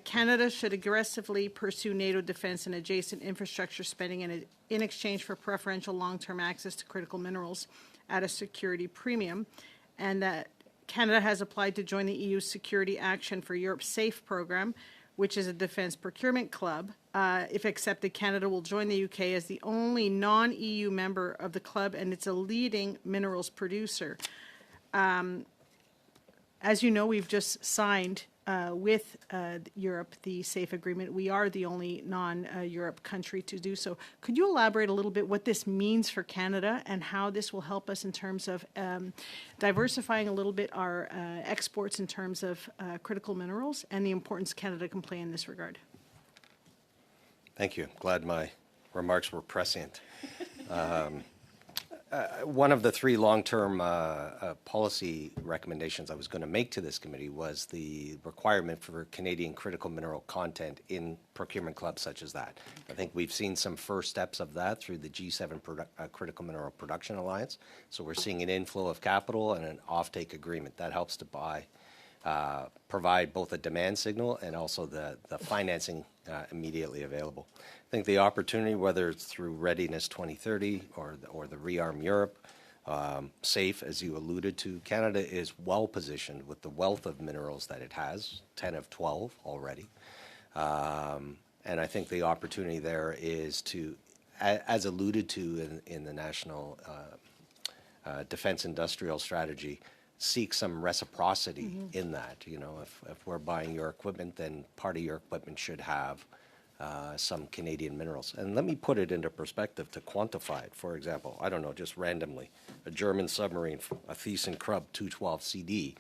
Canada should aggressively pursue NATO defense and adjacent infrastructure spending in exchange for preferential long-term access to critical minerals at a security premium, and that Canada has applied to join the EU's Security Action for Europe SAFE program, which is a defense procurement club. If accepted, Canada will join the UK as the only non-EU member of the club, and it's a leading minerals producer. As you know, we've just signed with Europe the SAFE agreement. We are the only non-Europe country to do so. Could you elaborate a little bit what this means for Canada and how this will help us in terms of diversifying a little bit our exports in terms of critical minerals and the importance Canada can play in this regard? Thank you. Glad my remarks were prescient. One of the three long-term policy recommendations I was going to make to this committee was the requirement for Canadian critical mineral content in procurement clubs such as that. I think we've seen some first steps of that through the G7 Critical Mineral Production Alliance. So we're seeing an inflow of capital and an offtake agreement that helps to provide both a demand signal and also the financing immediately available. I think the opportunity, whether it's through Readiness 2030 or the Rearm Europe, SAFE, as you alluded to, Canada is well positioned with the wealth of minerals that it has, 10 of 12 already. And I think the opportunity there is to, as alluded to in the National Defense Industrial Strategy, seek some reciprocity in that. You know, if we're buying your equipment, then part of your equipment should have some Canadian minerals. And let me put it into perspective to quantify it. For example, I don't know, just randomly, a German submarine, a ThyssenKrupp 212 CD,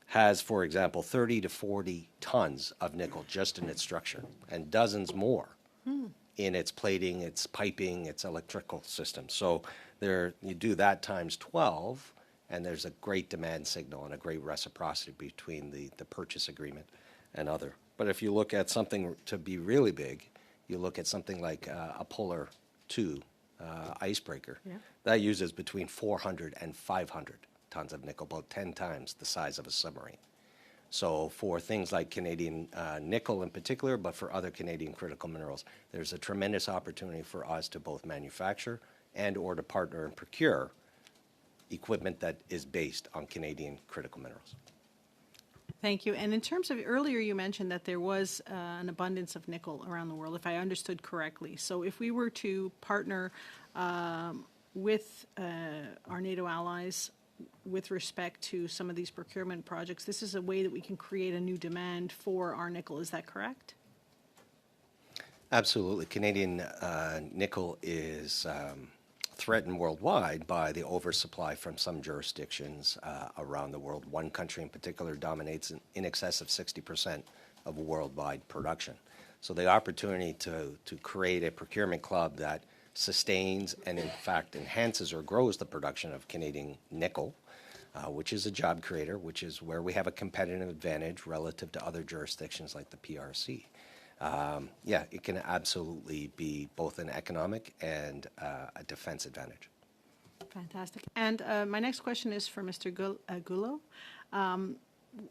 has, for example, 30 to 40 tons of nickel just in its structure, and dozens more in its plating, its piping, its electrical system. So there, you do that times 12, and there's a great demand signal and a great reciprocity between the purchase agreement and other. But if you look at something to be really big, you look at something like a Polar 2 icebreaker. Yeah. That uses between 400 and 500 tons of nickel, about 10 times the size of a submarine. So for things like Canadian nickel in particular, but for other Canadian critical minerals, there's a tremendous opportunity for us to both manufacture and or to partner and procure equipment that is based on Canadian critical minerals. Thank you. And in terms of, earlier you mentioned that there was an abundance of nickel around the world, if I understood correctly. So if we were to partner with our NATO allies with respect to some of these procurement projects, this is a way that we can create a new demand for our nickel. Is that correct? Absolutely. Canadian nickel is threatened worldwide by the oversupply from some jurisdictions around the world. One country in particular dominates in excess of 60% of worldwide production. So the opportunity to create a procurement club that sustains and in fact enhances or grows the production of Canadian nickel, which is a job creator, which is where we have a competitive advantage relative to other jurisdictions like the PRC. yeah, it can absolutely be both an economic and a defense advantage. Fantastic. And my next question is for Mr. Gullo.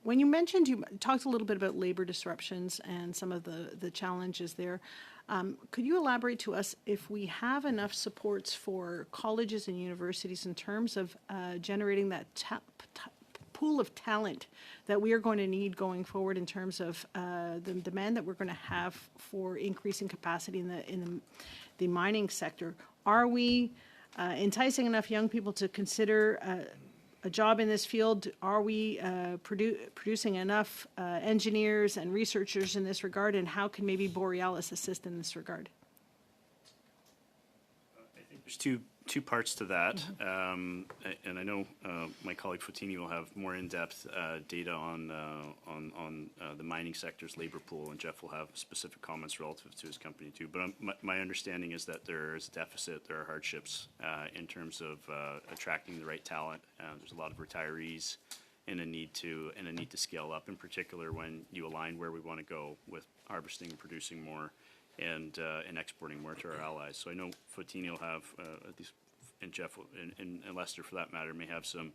When you mentioned, you talked a little bit about labor disruptions and some of the challenges there. Could you elaborate to us if we have enough supports for colleges and universities in terms of generating that pool of talent that we are going to need going forward in terms of the demand that we're going to have for increasing capacity in the mining sector? Are we enticing enough young people to consider a job in this field? Are we producing enough engineers and researchers in this regard, and how can maybe Borealis assist in this regard? I think there's two parts to that, and I know my colleague Fontini will have more in-depth data on the mining sector's labor pool, and Jeff will have specific comments relative to his company too. But my understanding is that there is a deficit, there are hardships in terms of attracting the right talent. There's a lot of retirees and a need to scale up, in particular when you align where we want to go with harvesting and producing more, and exporting more to our allies. So I know Fontini will have, at least, and Jeff and Lester, for that matter, may have some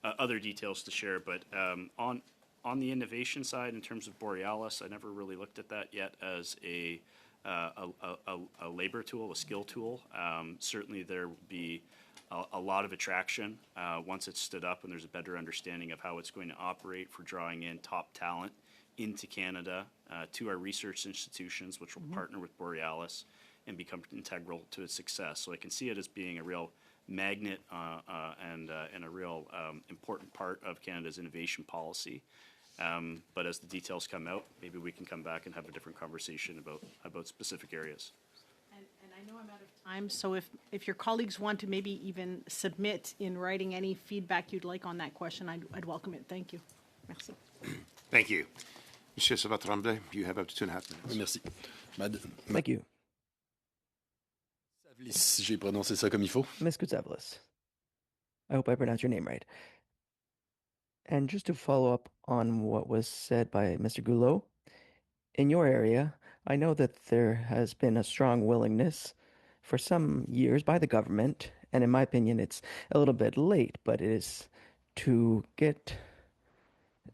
other details to share. But on the innovation side, in terms of Borealis, I never really looked at that yet as a labor tool, a skill tool. Certainly there will be a lot of attraction once it's stood up and there's a better understanding of how it's going to operate for drawing in top talent into Canada to our research institutions, which will partner with Borealis and become integral to its success. So I can see it as being a real magnet and a real important part of Canada's innovation policy. But as the details come out, maybe we can come back and have a different conversation about specific areas. And I know I'm out of time, so if your colleagues want to maybe even submit in writing any feedback you'd like on that question, I'd welcome it. Thank you. Merci. Thank you. Monsieur Savat-Tremblay, you have up to 2.5 minutes. Merci. Thank you. Si j'ai prononcé ça comme il faut. Ms. Kutsavlis. I hope I pronounced your name right. And just to follow up on what was said by Mr. Goulot, in your area, I know that there has been a strong willingness for some years by the government, and in my opinion, it's a little bit late, but it is to get.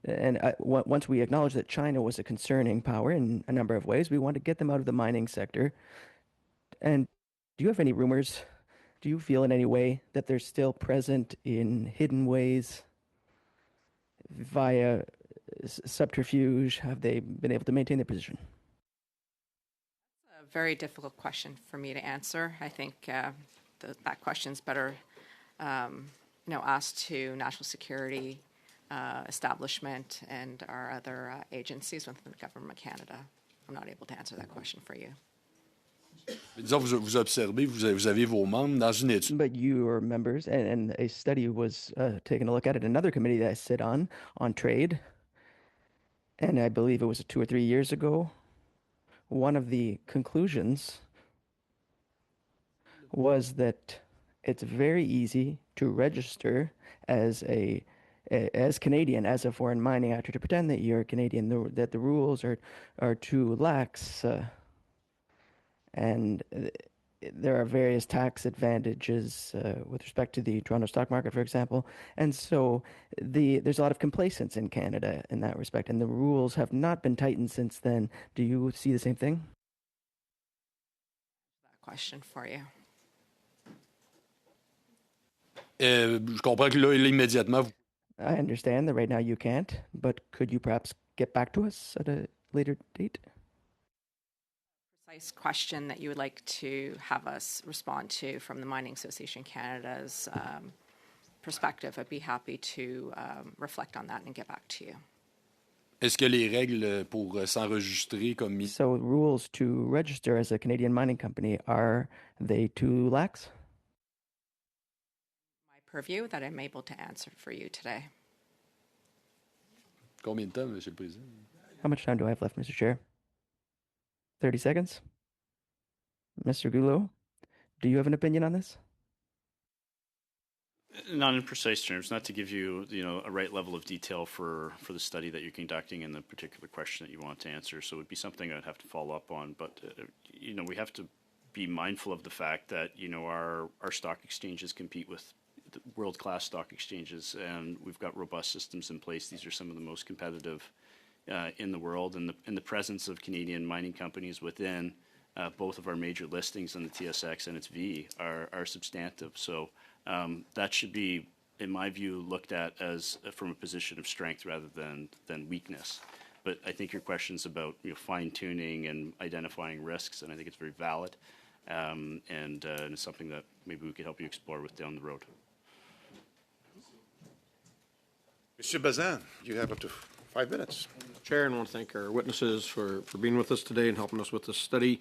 And once we acknowledge that China was a concerning power in a number of ways, we want to get them out of the mining sector. And do you have any rumors? Do you feel in any way that they're still present in hidden ways via subterfuge? Have they been able to maintain their position? A very difficult question for me to answer. I think that question's better, asked to national security establishment and our other agencies within the government of Canada. I'm not able to answer that question for you. Disons, vous observez, vous avez vos membres dans une étude. But your members, and a study was taken a look at it, another committee that I sit on trade, and I believe it was 2 or 3 years ago. One of the conclusions was that it's very easy to register as Canadian, as a foreign mining actor, to pretend that you're Canadian, that the rules are too lax, and there are various tax advantages with respect to the Toronto stock market, for example. And so there's a lot of complacence in Canada in that respect, and the rules have not been tightened since then. Do you see the same thing? That question for you. Je comprends que là, immédiatement. I understand that right now you can't, but could you perhaps get back to us at a later date? Precise question that you would like to have us respond to from the Mining Association Canada's perspective, I'd be happy to reflect on that and get back to you. Est-ce que les règles pour s'enregistrer comme... So rules to register as a Canadian mining company, are they too lax? My purview that I'm able to answer for you today. Combien de temps, Monsieur le Président? How much time do I have left, Mr. Chair? 30 seconds? Mr. Goulot, do you have an opinion on this? Not in precise terms, not to give you, a right level of detail for the study that you're conducting and the particular question that you want to answer. So it would be something I'd have to follow up on. But, we have to be mindful of the fact that, our stock exchanges compete with the world-class stock exchanges, and we've got robust systems in place. These are some of the most competitive in the world, and the presence of Canadian mining companies within both of our major listings on the TSX and its V are substantive. So that should be, in my view, looked at as from a position of strength rather than weakness. But I think your question's about fine-tuning and identifying risks, and I think it's very valid, and it's something that maybe we could help you explore with down the road. Monsieur Bazin, you have up to 5 minutes. Chair, and I want to thank our witnesses for being with us today and helping us with this study.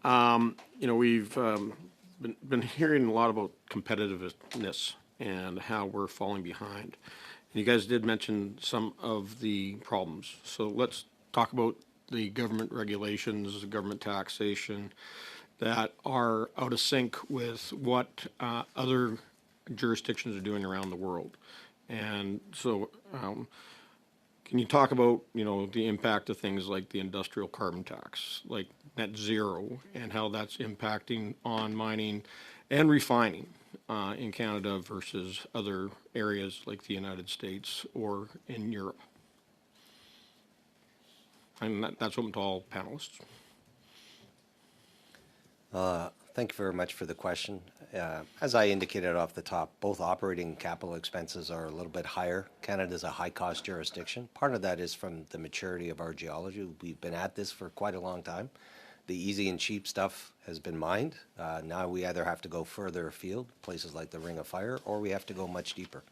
We've been hearing a lot about competitiveness and how we're falling behind. And you guys did mention some of the problems. So let's talk about the government regulations, the government taxation that are out of sync with what other jurisdictions are doing around the world. And so can you talk about, the impact of things like the industrial carbon tax, like net zero, and how that's impacting on mining and refining in Canada versus other areas like the United States or in Europe? And that's open to all panelists. Thank you very much for the question. As I indicated off the top, both operating and capital expenses are a little bit higher. Canada is a high-cost jurisdiction. Part of that is from the maturity of our geology. We've been at this for quite a long time. The easy and cheap stuff has been mined. Now we either have to go further afield, places like the Ring of Fire, or we have to go much deeper.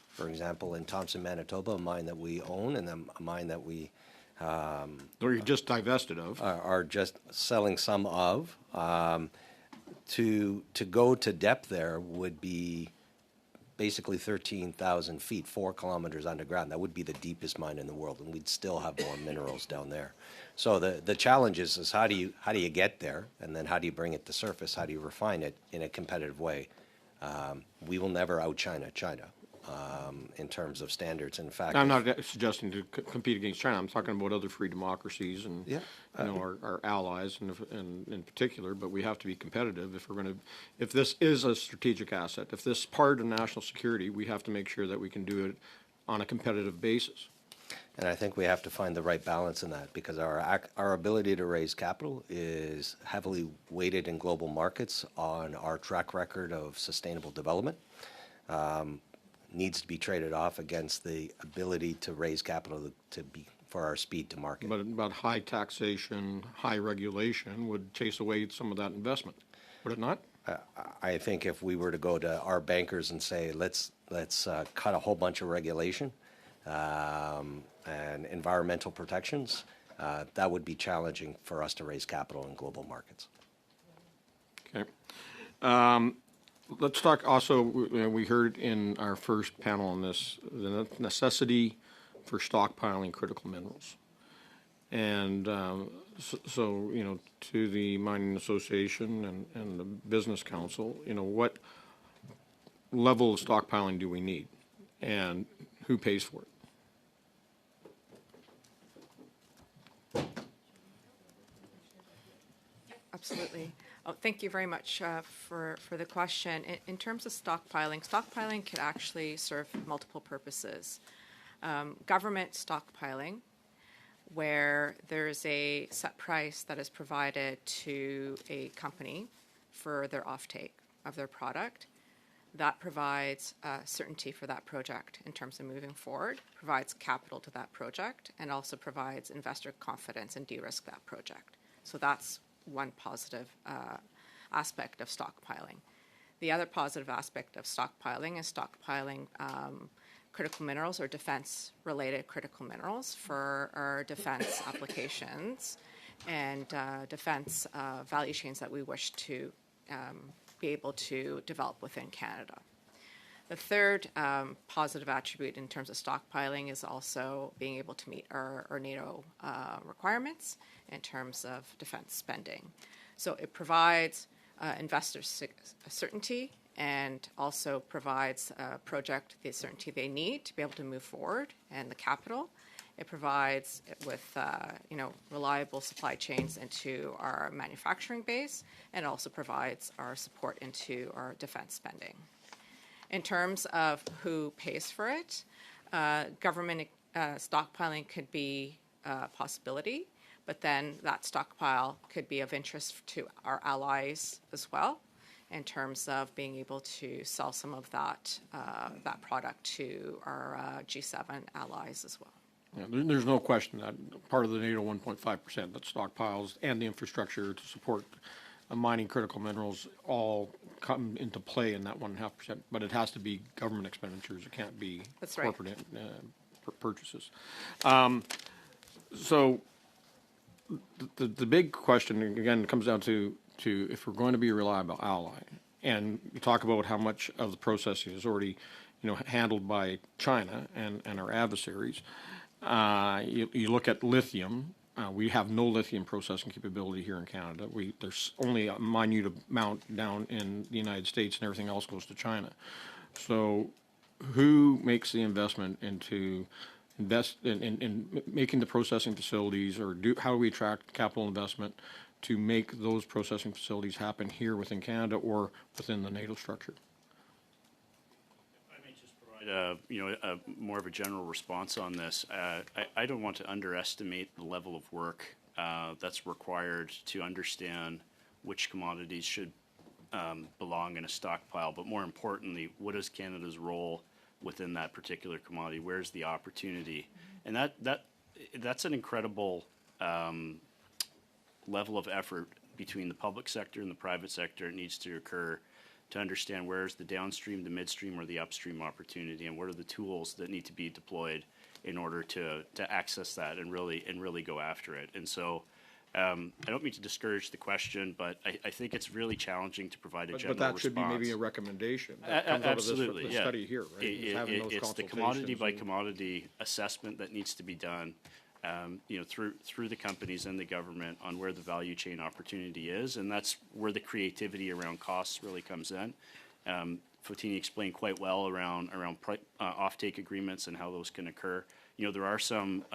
For example, in Thompson, Manitoba, a mine that we own and a mine that we Or you just divested of. Are just selling some of. To go to depth there would be basically 13,000 feet, 4 kilometers underground. That would be the deepest mine in the world, and we'd still have more minerals down there. So the challenge is how do you get there, and then how do you bring it to surface? How do you refine it in a competitive way? We will never out-China China in terms of standards. In fact, I'm not suggesting to compete against China. I'm talking about other free democracies and our allies, and in particular. But we have to be competitive if we're going to. If this is a strategic asset, if this is part of national security, we have to make sure that we can do it on a competitive basis. And I think we have to find the right balance in that, because our ability to raise capital is heavily weighted in global markets on our track record of sustainable development. Needs to be traded off against the ability to raise capital for our speed to market. But high taxation, high regulation would chase away some of that investment, would it not? I think if we were to go to our bankers and say, let's cut a whole bunch of regulation and environmental protections, that would be challenging for us to raise capital in global markets. Okay. Let's talk also, we heard in our first panel on this, the necessity for stockpiling critical minerals. And so, to the Mining Association and the Business Council, what level of stockpiling do we need? And who pays for it? Absolutely. Oh, thank you very much for the question. In terms of stockpiling could actually serve multiple purposes. Government stockpiling, where there's a set price that is provided to a company for their offtake of their product, that provides certainty for that project in terms of moving forward, provides capital to that project, and also provides investor confidence and de-risk that project. So that's one positive aspect of stockpiling. The other positive aspect of stockpiling is stockpiling critical minerals or defense-related critical minerals for our defense applications and defense value chains that we wish to be able to develop within Canada. The third positive attribute in terms of stockpiling is also being able to meet our NATO requirements in terms of defense spending. So it provides investors certainty and also provides a project the certainty they need to be able to move forward and the capital. It provides with reliable supply chains into our manufacturing base, and also provides our support into our defense spending. In terms of who pays for it, government stockpiling could be a possibility, but then that stockpile could be of interest to our allies as well, in terms of being able to sell some of that product to our G7 allies as well. Yeah, there's no question that part of the NATO 1.5%, that stockpiles and the infrastructure to support mining critical minerals all come into play in that 1.5%, but it has to be government expenditures. It can't be That's right. corporate purchases. So the big question, again, comes down to if we're going to be a reliable ally, and you talk about how much of the processing is already handled by China and our adversaries. You look at lithium. We have no lithium processing capability here in Canada. There's only a minute amount down in the United States, and everything else goes to China. So, who makes the investment into in making the processing facilities, or how do we attract capital investment to make those processing facilities happen here within Canada or within the NATO structure? A more of a general response on this. I don't want to underestimate the level of work that's required to understand which commodities should belong in a stockpile, but more importantly, what is Canada's role within that particular commodity? Where's the opportunity? And that's an incredible level of effort between the public sector and the private sector. It needs to occur to understand where's the downstream, the midstream, or the upstream opportunity, and what are the tools that need to be deployed in order to access that and really go after it. And so I don't mean to discourage the question, but I think it's really challenging to provide a general response. But that should be maybe a recommendation that comes absolutely, out of this study here, right? It's the commodity by commodity assessment that needs to be done through the companies and the government on where the value chain opportunity is, and that's where the creativity around costs really comes in. Fotini explained quite well around offtake agreements and how those can occur. There are some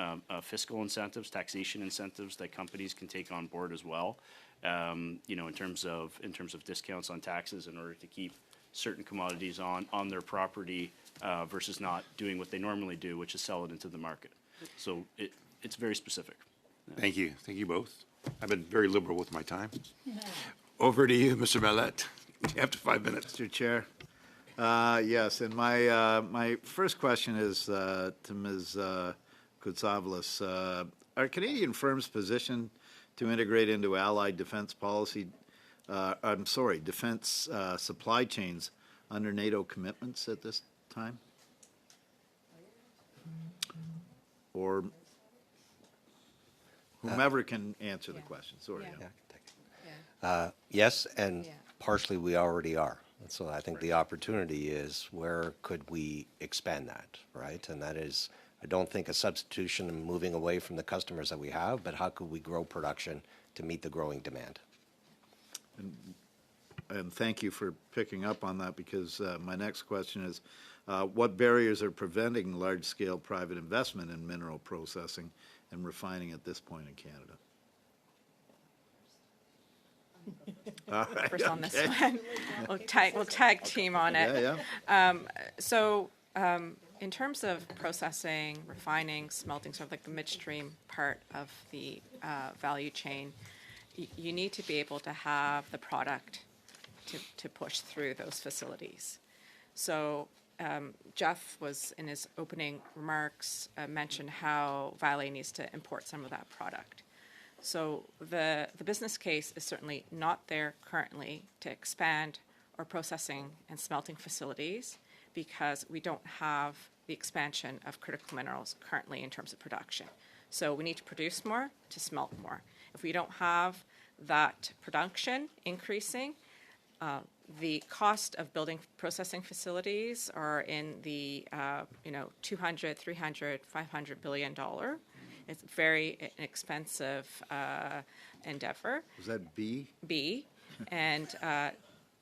fiscal incentives, taxation incentives that companies can take on board as well. In terms of discounts on taxes in order to keep certain commodities on their property versus not doing what they normally do, which is sell it into the market. So it's very specific. Thank you. Thank you both. I've been very liberal with my time. Over to you, Mr. Mallette. You have 5 minutes. Mr. Chair. Yes, and my first question is to Ms. Kutsavalis. Are Canadian firms positioned to integrate into allied defense policy, defense supply chains under NATO commitments at this time? Or whomever can answer the question. Sorry. Yes, and partially we already are. So I think the opportunity is where could we expand that, right? And that is, I don't think a substitution and moving away from the customers that we have, but how could we grow production to meet the growing demand? And thank you for picking up on that, because my next question is, what barriers are preventing large-scale private investment in mineral processing and refining at this point in Canada? First on this one. We'll tag team on it. In terms of processing, refining, smelting, sort of like the midstream part of the value chain, you need to be able to have the product to push through those facilities. So Jeff was, in his opening remarks, mentioned how Vale needs to import some of that product. So the business case is certainly not there currently to expand our processing and smelting facilities, because we don't have the expansion of critical minerals currently in terms of production. So we need to produce more to smelt more. If we don't have that production increasing, the cost of building processing facilities are in the $200, $300, $500 billion. It's a very expensive endeavor. Was that B? B. And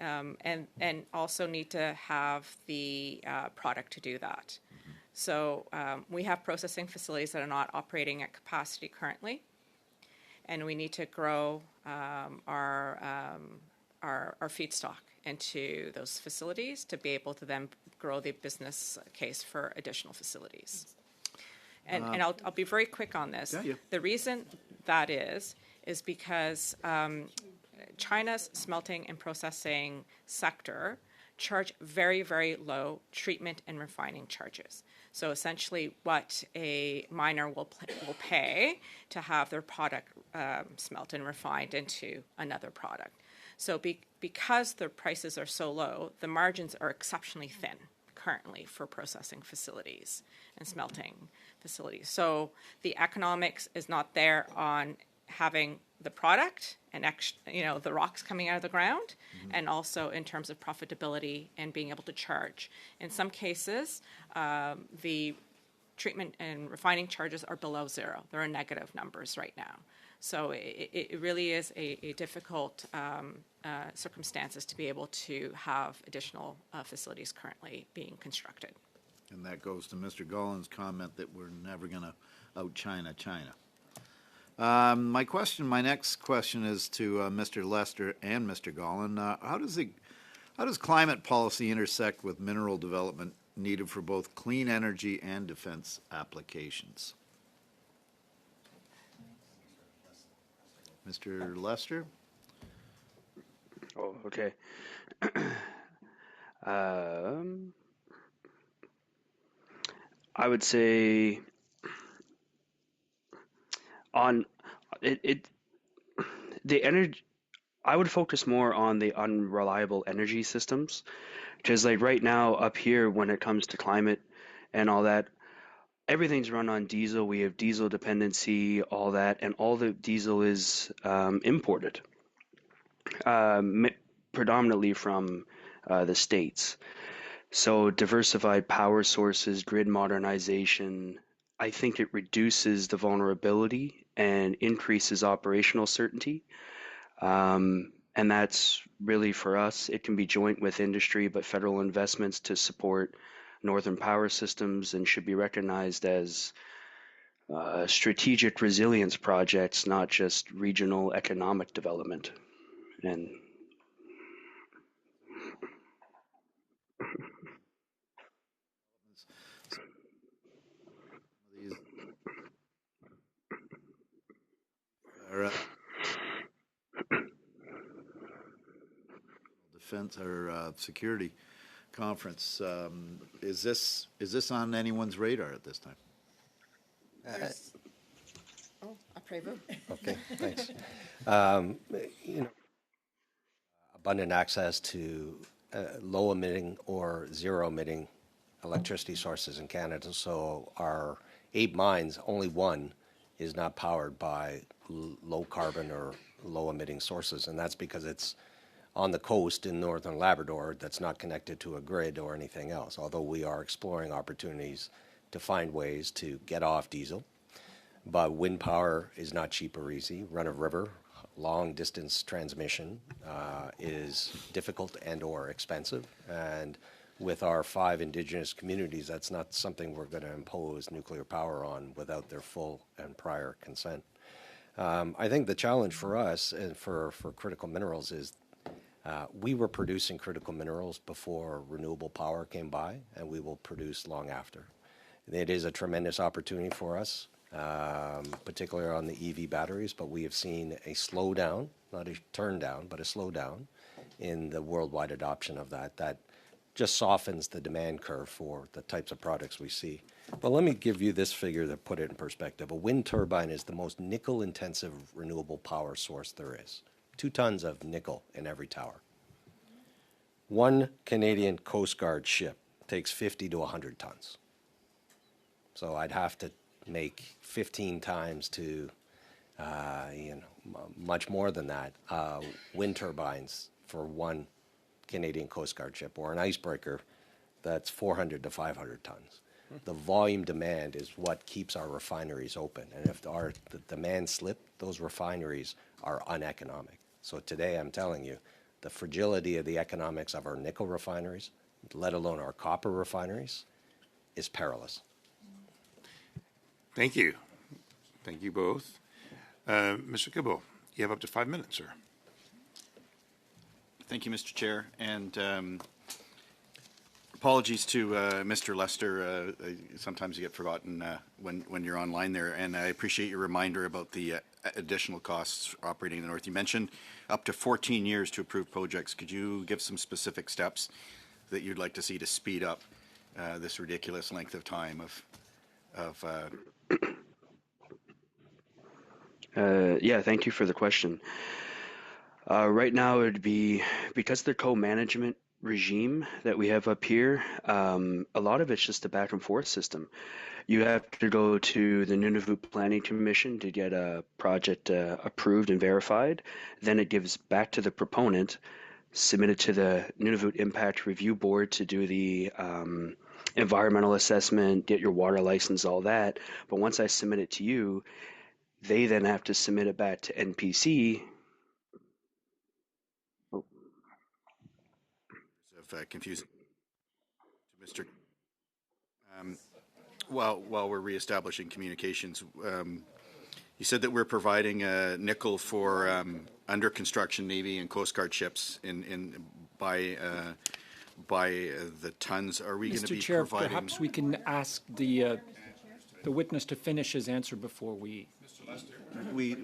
and also need to have the product to do that. So we have processing facilities that are not operating at capacity currently, and we need to grow our feedstock into those facilities to be able to then grow the business case for additional facilities. And I'll be very quick on this. Yeah. The reason that is because China's smelting and processing sector charge very, very low treatment and refining charges. So essentially what a miner will pay to have their product smelted and refined into another product. So because the prices are so low, the margins are exceptionally thin currently for processing facilities and smelting facilities. So the economics is not there on having the product and the rocks coming out of the ground, and also in terms of profitability and being able to charge. In some cases, the treatment and refining charges are below zero. There are negative numbers right now. So it really is a difficult circumstances to be able to have additional facilities currently being constructed. And that goes to Mr. Gollan's comment that we're never going to out-China China. My next question is to Mr. Lester and Mr. Gollan. How does climate policy intersect with mineral development needed for both clean energy and defense applications? Mr. Lester? Oh, okay. I would say on the energy. I would focus more on the unreliable energy systems, because like right now up here, when it comes to climate and all that, everything's run on diesel. We have diesel dependency, all that, and all the diesel is imported, predominantly from the States. So diversified power sources, grid modernization, I think it reduces the vulnerability and increases operational certainty. And that's really for us. It can be joint with industry, but federal investments to support northern power systems and should be recognized as strategic resilience projects, not just regional economic development. And These are defense or security conference. Is this on anyone's radar at this time? Après-vous. Okay, thanks. Abundant access to low emitting or zero emitting electricity sources in Canada. So our 8 mines, only one is not powered by low carbon or low emitting sources. And that's because it's on the coast in northern Labrador that's not connected to a grid or anything else, although we are exploring opportunities to find ways to get off diesel. But wind power is not cheap or easy. Run of river, long distance transmission is difficult and or expensive. And with our 5 Indigenous communities, that's not something we're going to impose nuclear power on without their full and prior consent. I think the challenge for us and for critical minerals is we were producing critical minerals before renewable power came by, and we will produce long after. It is a tremendous opportunity for us, particularly on the EV batteries, but we have seen a slowdown, not a turn down, but a slowdown in the worldwide adoption of that just softens the demand curve for the types of products we see. But let me give you this figure to put it in perspective. A wind turbine is the most nickel-intensive renewable power source there is. 2 tons of nickel in every tower. 1 Canadian Coast Guard ship takes 50 to 100 tons. So I'd have to make 15 times to, much more than that, wind turbines for 1 Canadian Coast Guard ship, or an icebreaker that's 400 to 500 tons. The volume demand is what keeps our refineries open. And if the demand slipped, those refineries are uneconomic. So today I'm telling you, the fragility of the economics of our nickel refineries, let alone our copper refineries, is perilous. Thank you. Thank you both. Mr. Kibble, you have up to 5 minutes, sir. Thank you, Mr. Chair, and apologies to Mr. Lester. Sometimes you get forgotten when you're online there, and I appreciate your reminder about the additional costs operating in the north. You mentioned up to 14 years to approve projects. Could you give some specific steps that you'd like to see to speed up this ridiculous length of time Yeah, thank you for the question. Right now, it would be because the co-management regime that we have up here, a lot of it's just a back and forth system. You have to go to the Nunavut Planning Commission to get a project approved and verified. Then it gives back to the proponent, submitted to the Nunavut Impact Review Board to do the environmental assessment, get your water license, all that. But once I submit it to you, they then have to submit it back to NPC. of confusing to Mr. While we're reestablishing communications, you said that we're providing nickel for under construction Navy and Coast Guard ships by the tons. Are we going to be Chair, providing? perhaps we can ask the witness to finish his answer before we. Mr. Lester, we.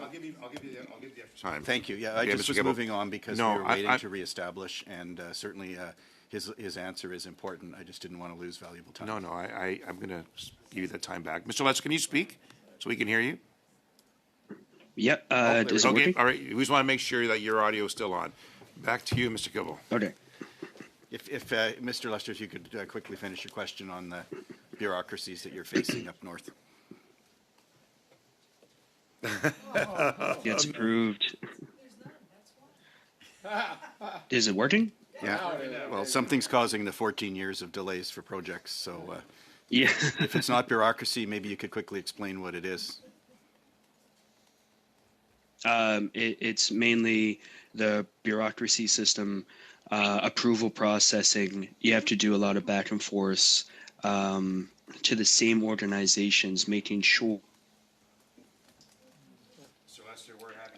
I'll give you the extra time. Thank you. Yeah, I just was moving on because we were waiting to reestablish, and certainly his answer is important. I just didn't want to lose valuable time. No, I'm going to give you that time back. Mr. Lester, can you speak so we can hear you? Yep. Is it okay, working? all right. We just want to make sure that your audio is still on. Back to you, Mr. Kibble. Okay. If Mr. Lester, if you could quickly finish your question on the bureaucracies that you're facing up north. Gets approved. Is it working? Yeah. Well, something's causing the 14 years of delays for projects. So, yeah. If it's not bureaucracy, maybe you could quickly explain what it is. It's mainly the bureaucracy system, approval processing. You have to do a lot of back and forth to the same organizations, making sure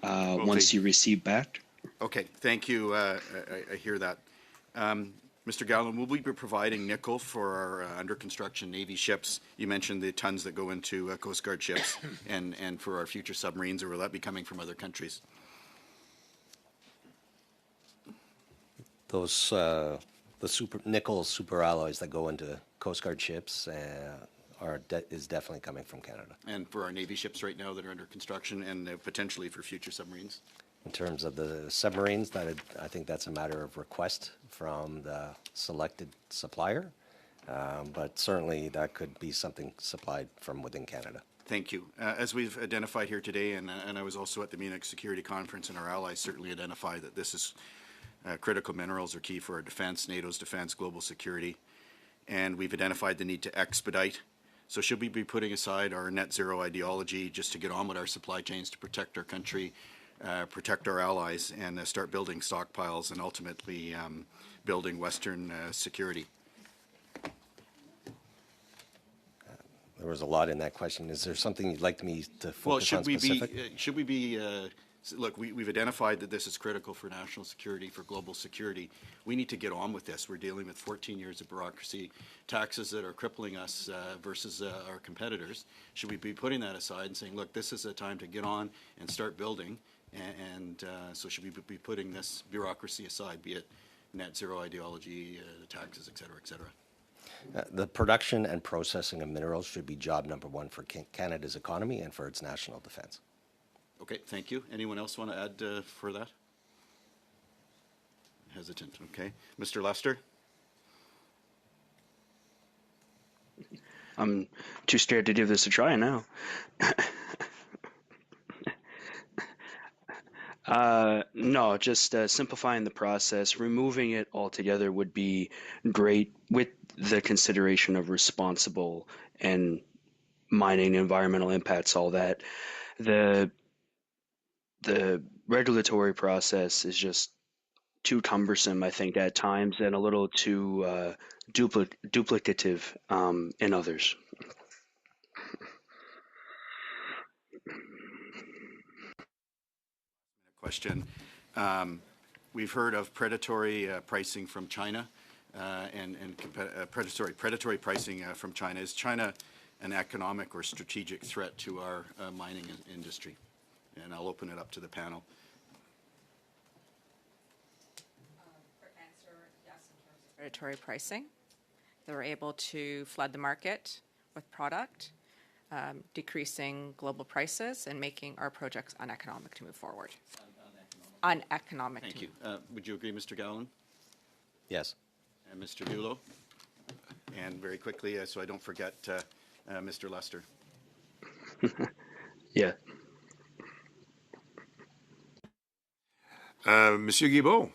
once you receive back. Okay, thank you. I hear that. Mr. Gallen, will we be providing nickel for our under construction Navy ships? You mentioned the tons that go into Coast Guard ships and for our future submarines, or will that be coming from other countries? Those nickel super alloys that go into Coast Guard ships is definitely coming from Canada. And for our Navy ships right now that are under construction and potentially for future submarines? In terms of the submarines, I think that's a matter of request from the selected supplier, but certainly that could be something supplied from within Canada. Thank you. As we've identified here today, and I was also at the Munich Security Conference, and our allies certainly identify that this is critical minerals are key for our defense, NATO's defense, global security, and we've identified the need to expedite. So should we be putting aside our net zero ideology just to get on with our supply chains to protect our country, protect our allies, and start building stockpiles and ultimately building Western security? There was a lot in that question. Is there something you'd like me to focus on specific? Should we be look, we've identified that this is critical for national security, for global security. We need to get on with this. We're dealing with 14 years of bureaucracy, taxes that are crippling us versus our competitors. Should we be putting that aside and saying, look, this is a time to get on and start building? And so should we be putting this bureaucracy aside, be it net zero ideology, taxes, et cetera, et cetera? The production and processing of minerals should be job number one for Canada's economy and for its national defense. Okay, thank you. Anyone else want to add for that? Hesitant, okay. Mr. Lester? I'm too scared to give this a try now. No, just simplifying the process, removing it altogether would be great with the consideration of responsible and mining environmental impacts, all that. The regulatory process is just too cumbersome, I think, at times, and a little too duplicative in others. Question. We've heard of predatory pricing from China and predatory pricing from China. Is China an economic or strategic threat to our mining industry? And I'll open it up to the panel. For answer, yes, in terms of predatory pricing. They were able to flood the market with product, decreasing global prices and making our projects uneconomic to move forward. Uneconomic. Thank you. Would you agree, Mr. Gowland? Yes. And Mr. Dulo? And very quickly, so I don't forget, Mr. Lester. Yeah. Monsieur Guilbeault,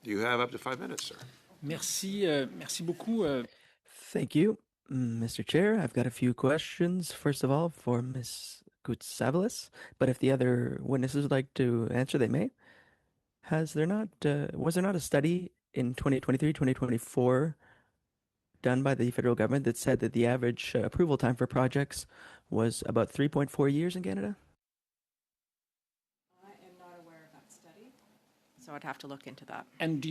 you have up to 5 minutes, sir. Merci, merci beaucoup. Thank you, Mr. Chair. I've got a few questions. First of all, for Ms. Kutsavalis, but if the other witnesses would like to answer, they may. Was there not a study in 2023, 2024 done by the federal government that said that the average approval time for projects was about 3.4 years in Canada? I am not aware of that study, so I'd have to look into that. And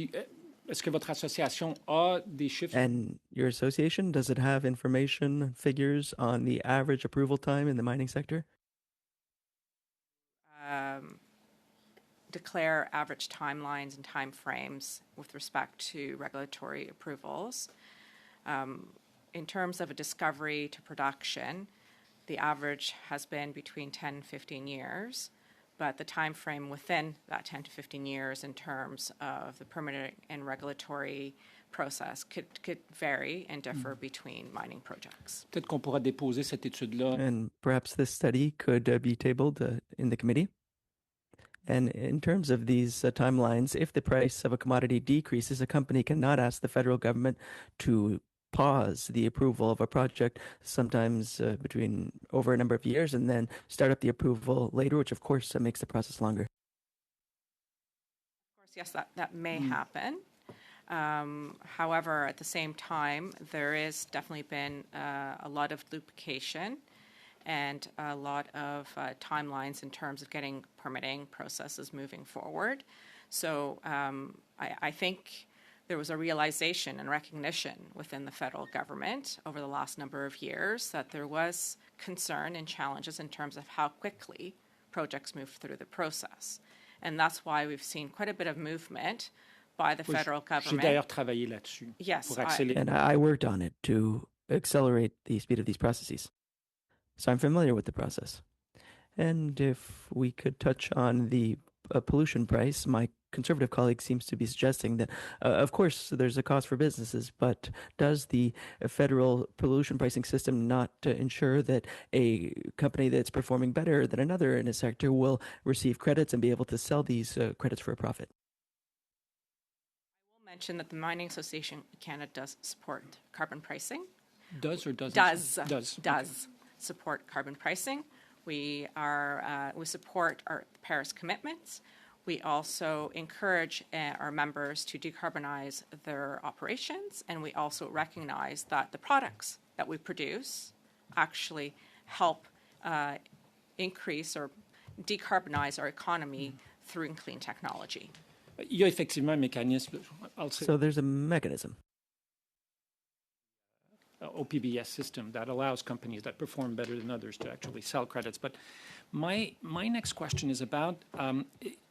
est-ce que votre association a des chiffres? And your association, does it have information, figures on the average approval time in the mining sector? Declare average timelines and timeframes with respect to regulatory approvals. In terms of a discovery to production, the average has been between 10 and 15 years, but the time frame within that 10 to 15 years in terms of the permitting and regulatory process could vary and differ between mining projects. Peut-être qu'on pourra déposer cette étude-là. And perhaps this study could be tabled in the committee. And in terms of these timelines, if the price of a commodity decreases, a company cannot ask the federal government to pause the approval of a project, sometimes between over a number of years, and then start up the approval later, which of course makes the process longer. Of course, yes, that may happen. However, at the same time, there has definitely been a lot of duplication and a lot of timelines in terms of getting permitting processes moving forward. So I think there was a realization and recognition within the federal government over the last number of years that there was concern and challenges in terms of how quickly projects move through the process. And that's why we've seen quite a bit of movement by the federal government. J'ai d'ailleurs travaillé là-dessus. Yes, and I worked on it to accelerate the speed of these processes. So I'm familiar with the process. And if we could touch on the pollution price, my conservative colleague seems to be suggesting that, of course, there's a cost for businesses, but does the federal pollution pricing system not ensure that a company that's performing better than another in a sector will receive credits and be able to sell these credits for a profit? I will mention that the Mining Association of Canada does support carbon pricing. Does or doesn't? Does. Okay. Support carbon pricing. We support our Paris commitments. We also encourage our members to decarbonize their operations, and we also recognize that the products that we produce actually help increase or decarbonize our economy through clean technology. Il y a effectivement un mécanisme. So there's a mechanism. OPBS system that allows companies that perform better than others to actually sell credits. But my next question is about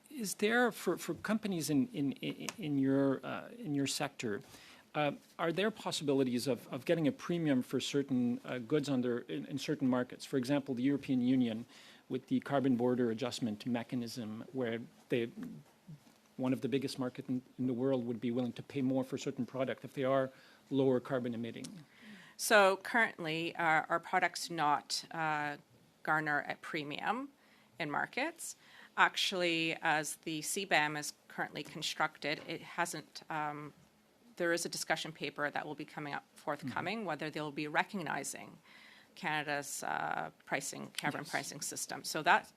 is there for companies in your sector, are there possibilities of getting a premium for certain goods in certain markets? For example, the European Union with the carbon border adjustment mechanism, where one of the biggest markets in the world would be willing to pay more for certain product if they are lower carbon emitting. So currently, our products do not garner a premium in markets. Actually, as the CBAM is currently constructed, it hasn't. There is a discussion paper that will be coming up forthcoming, whether they'll be recognizing Canada's carbon pricing system. So that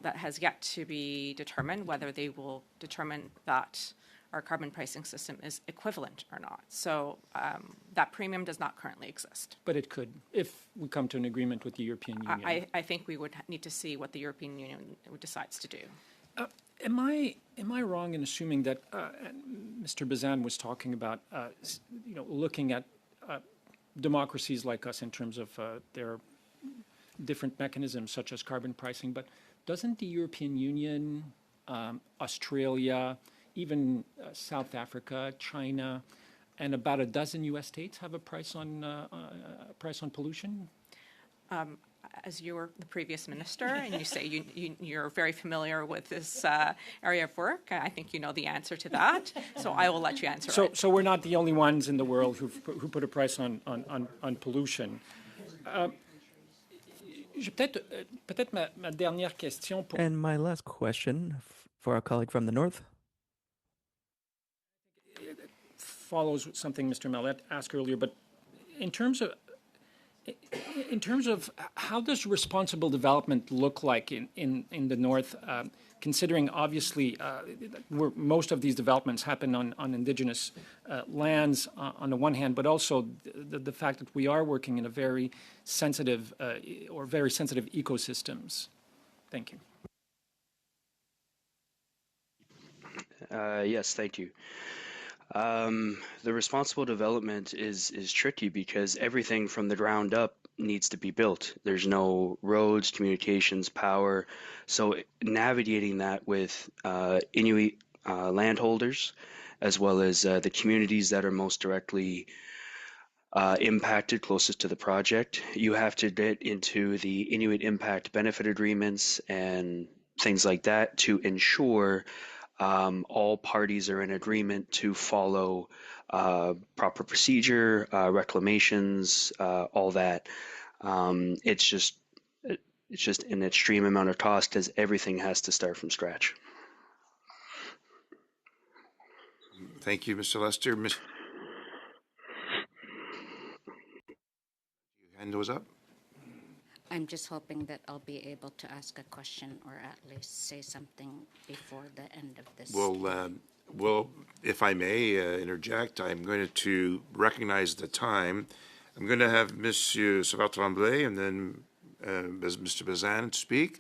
that has yet to be determined whether they will determine that our carbon pricing system is equivalent or not. So that premium does not currently exist. But it could, if we come to an agreement with the European Union. I think we would need to see what the European Union decides to do. Am I wrong in assuming that Mr. Bazan was talking about looking at democracies like us in terms of their different mechanisms such as carbon pricing, but doesn't the European Union, Australia, even South Africa, China, and about a dozen U.S. states have a price on pollution? As you were the previous minister, and you say you're very familiar with this area of work, I think you know the answer to that. So I will let you answer it. So we're not the only ones in the world who put a price on pollution. Peut-être ma dernière question. And my last question for our colleague from the north. Follows something Mr. Mallet asked earlier, but in terms of how does responsible development look like in the north, considering obviously where most of these developments happen on indigenous lands on the one hand, but also the fact that we are working in a very sensitive ecosystems. Thank you. Yes, thank you. The responsible development is tricky because everything from the ground up needs to be built. There's no roads, communications, power. So navigating that with Inuit landholders, as well as the communities that are most directly impacted closest to the project, you have to get into the Inuit impact benefit agreements and things like that to ensure all parties are in agreement to follow proper procedure, reclamations, all that. It's just an extreme amount of cost as everything has to start from scratch. Thank you, Mr. Lester. Your hand was up. I'm just hoping that I'll be able to ask a question or at least say something before the end of this. Well, if I may interject, I'm going to recognize the time. I'm going to have Monsieur Savard-Tremblay and then Mr. Bazan speak.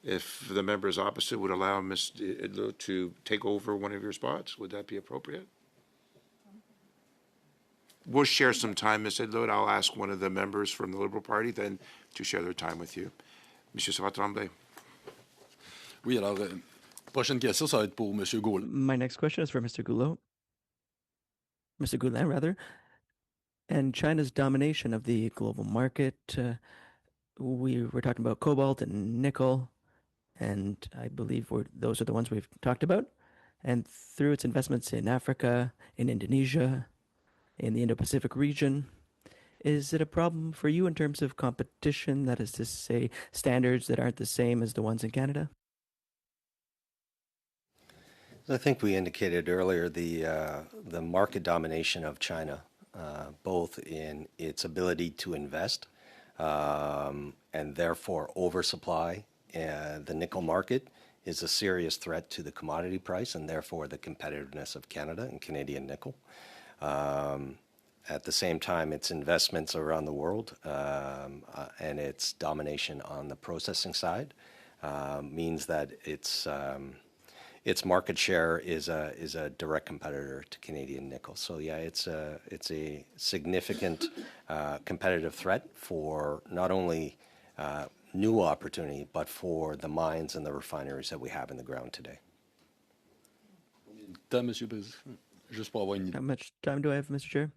If the members opposite would allow Mr. Idlo to take over one of your spots, would that be appropriate? We'll share some time, Ms. Idlo. I'll ask one of the members from the Liberal Party then to share their time with you. Monsieur Savard-Tremblay. Oui, alors, prochaine question, ça va être pour Monsieur Gaulin. My next question is for Mr. Goulot. Mr. Goulin, rather. And China's domination of the global market. We were talking about cobalt and nickel, and I believe those are the ones we've talked about. And through its investments in Africa, in Indonesia, in the Indo-Pacific region, is it a problem for you in terms of competition, that is to say, standards that aren't the same as the ones in Canada? I think we indicated earlier the market domination of China, both in its ability to invest and therefore oversupply the nickel market is a serious threat to the commodity price and therefore the competitiveness of Canada and Canadian nickel. At the same time, its investments around the world and its domination on the processing side means that its market share is a direct competitor to Canadian nickel. So yeah, it's a significant competitive threat for not only new opportunity, but for the mines and the refineries that we have in the ground today. Temps, Monsieur Président. Juste pour avoir une idée. How much time do I have, Mr. Chair?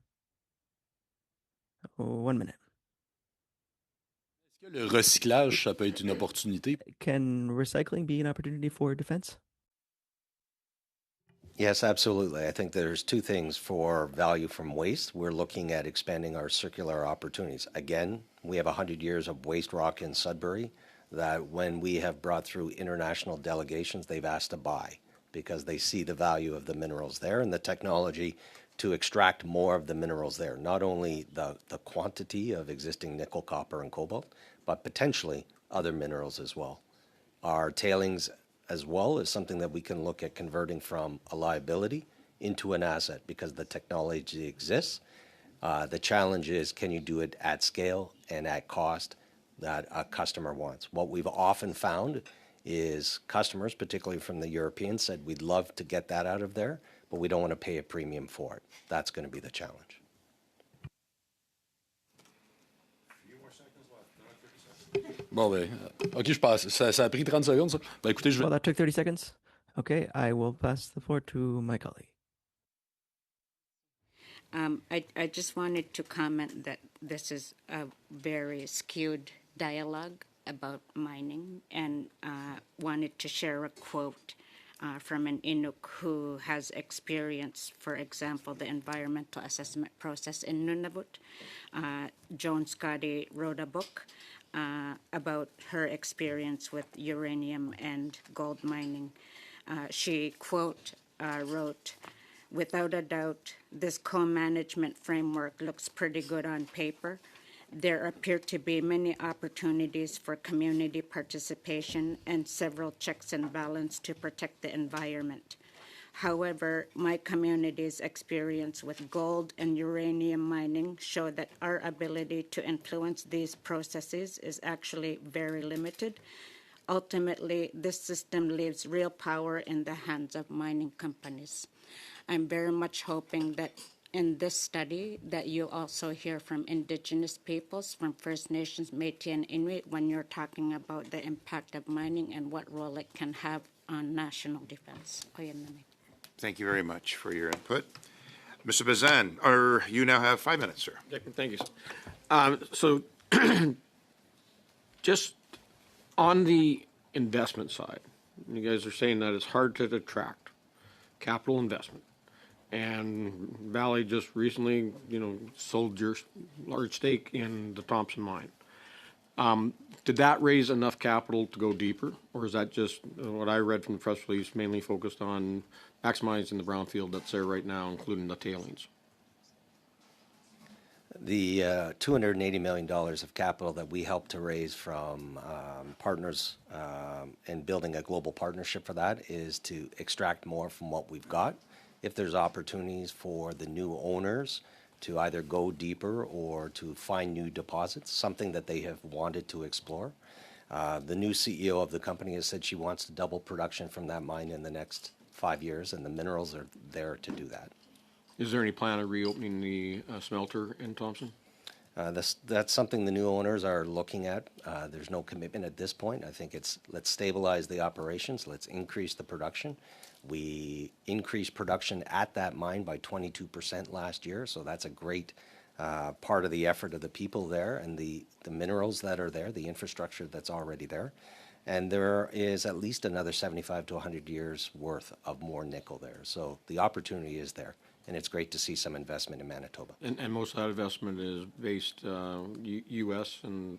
1 minute. Est-ce que le recyclage, ça peut être une opportunité? Can recycling be an opportunity for defense? Yes, absolutely. I think there's two things for value from waste. We're looking at expanding our circular opportunities. Again, we have 100 years of waste rock in Sudbury that when we have brought through international delegations, they've asked to buy because they see the value of the minerals there and the technology to extract more of the minerals there. Not only the quantity of existing nickel, copper, and cobalt, but potentially other minerals as well. Our tailings as well is something that we can look at converting from a liability into an asset because the technology exists. The challenge is, can you do it at scale and at cost that a customer wants? What we've often found is customers, particularly from the Europeans, said we'd love to get that out of there, but we don't want to pay a premium for it. That's going to be the challenge. Bon, ben, OK, je passe. Ça a pris 30 secondes, ça. Ben, écoutez, je vais... Well, that took 30 seconds. Okay, I will pass the floor to my colleague. I just wanted to comment that this is a very skewed dialogue about mining, and wanted to share a quote from an Inuk who has experienced, for example, the environmental assessment process in Nunavut. Joan Scotty wrote a book about her experience with uranium and gold mining. She, quote, wrote, "Without a doubt, this co-management framework looks pretty good on paper. There appear to be many opportunities for community participation and several checks and balances to protect the environment. However, my community's experience with gold and uranium mining show that our ability to influence these processes is actually very limited. Ultimately, this system leaves real power in the hands of mining companies." I'm very much hoping that in this study that you also hear from Indigenous peoples, from First Nations, Métis, and Inuit when you're talking about the impact of mining and what role it can have on national defense. Thank you very much for your input. Mr. Bazan, you now have 5 minutes, sir. Thank you, sir. So just on the investment side, you guys are saying that it's hard to attract capital investment. And Valley just recently, sold your large stake in the Thompson mine. Did that raise enough capital to go deeper, or is that just what I read from the press release, mainly focused on maximizing the brownfield that's there right now, including the tailings? The $280 million of capital that we helped to raise from partners and building a global partnership for that is to extract more from what we've got. If there's opportunities for the new owners to either go deeper or to find new deposits, something that they have wanted to explore. The new CEO of the company has said she wants to double production from that mine in the next 5 years, and the minerals are there to do that. Is there any plan of reopening the smelter in Thompson? That's something the new owners are looking at. There's no commitment at this point. I think it's let's stabilize the operations, let's increase the production. We increased production at that mine by 22% last year, so that's a great part of the effort of the people there and the minerals that are there, the infrastructure that's already there. And there is at least another 75 to 100 years worth of more nickel there. So the opportunity is there, and it's great to see some investment in Manitoba. And most of that investment is based U.S. and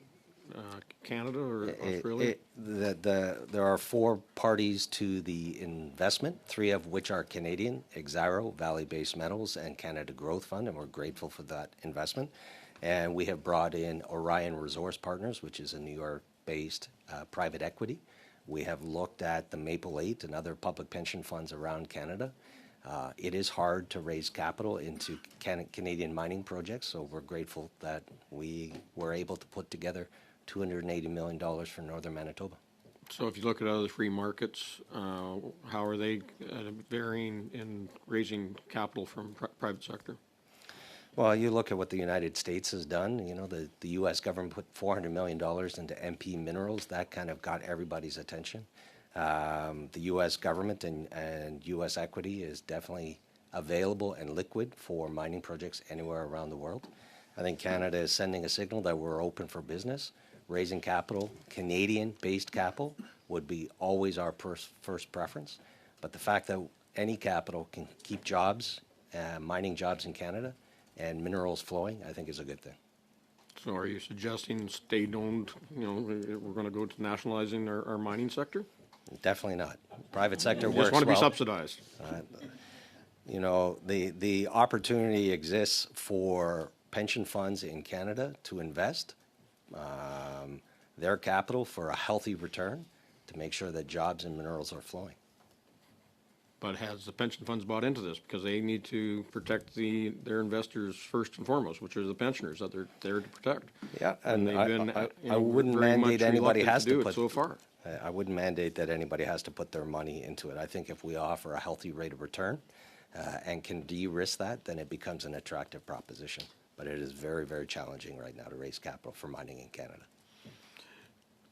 Canada or Australia? There are 4 parties to the investment, 3 of which are Canadian: Exxaro, Valley Base Metals, and Canada Growth Fund, and we're grateful for that investment. And we have brought in Orion Resource Partners, which is a New York-based private equity. We have looked at the Maple 8 and other public pension funds around Canada. It is hard to raise capital into Canadian mining projects, so we're grateful that we were able to put together $280 million for Northern Manitoba. So if you look at other free markets, how are they varying in raising capital from private sector? Well, you look at what the United States has done. The U.S. government put $400 million into MP Minerals. That kind of got everybody's attention. The U.S. government and U.S. equity is definitely available and liquid for mining projects anywhere around the world. I think Canada is sending a signal that we're open for business. Raising capital, Canadian-based capital, would be always our first preference. But the fact that any capital can keep jobs, mining jobs in Canada, and minerals flowing, I think is a good thing. So are you suggesting state-owned, we're going to go to nationalizing our mining sector? Definitely not. Private sector works well. Just want to be subsidized. The opportunity exists for pension funds in Canada to invest their capital for a healthy return. to make sure that jobs and minerals are flowing. But has the pension funds bought into this? Because they need to protect their investors first and foremost, which are the pensioners that they're there to protect. Yeah, And and they've been, I wouldn't very mandate much anybody reluctant has to do to it put so far. I wouldn't mandate that anybody has to put their money into it. I think if we offer a healthy rate of return and can de-risk that, then it becomes an attractive proposition. But it is very, very challenging right now to raise capital for mining in Canada.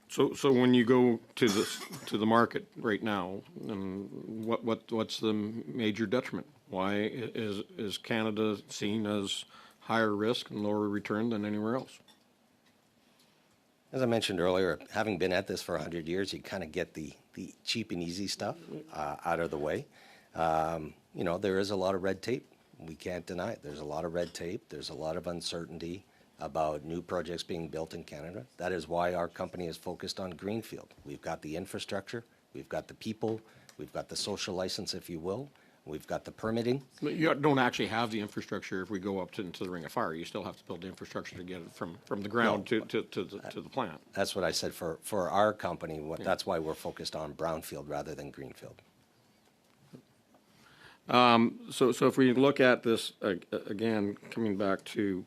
So when you go to the market right now, what's the major detriment? Why is Canada seen as higher risk and lower return than anywhere else? As I mentioned earlier, having been at this for 100 years, you kind of get the cheap and easy stuff out of the way. You know, there is a lot of red tape. We can't deny it. There's a lot of red tape. There's a lot of uncertainty about new projects being built in Canada. That is why our company is focused on greenfield. We've got the infrastructure, we've got the people, we've got the social license, if you will, we've got the permitting. You don't actually have the infrastructure if we go up into the Ring of Fire. You still have to build the infrastructure to get it from the ground to the plant. That's what I said for our company. That's why we're focused on brownfield rather than greenfield. So if we look at this again, coming back to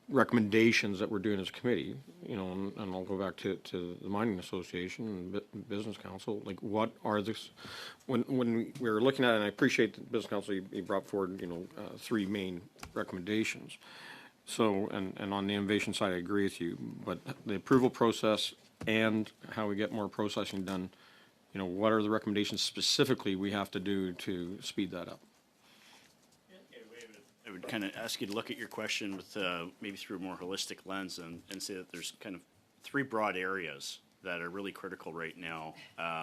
recommendations that we're doing as a committee, and I'll go back to the Mining Association and Business Council. Like, what are this? When we were looking at it, and I appreciate the Business Council, you brought forward 3 main recommendations. So and on the innovation side, I agree with you. But the approval process and how we get more processing done. What are the recommendations specifically we have to do to speed that up? I would kind of ask you to look at your question with maybe through a more holistic lens and say that there's kind of 3 broad areas that are really critical right now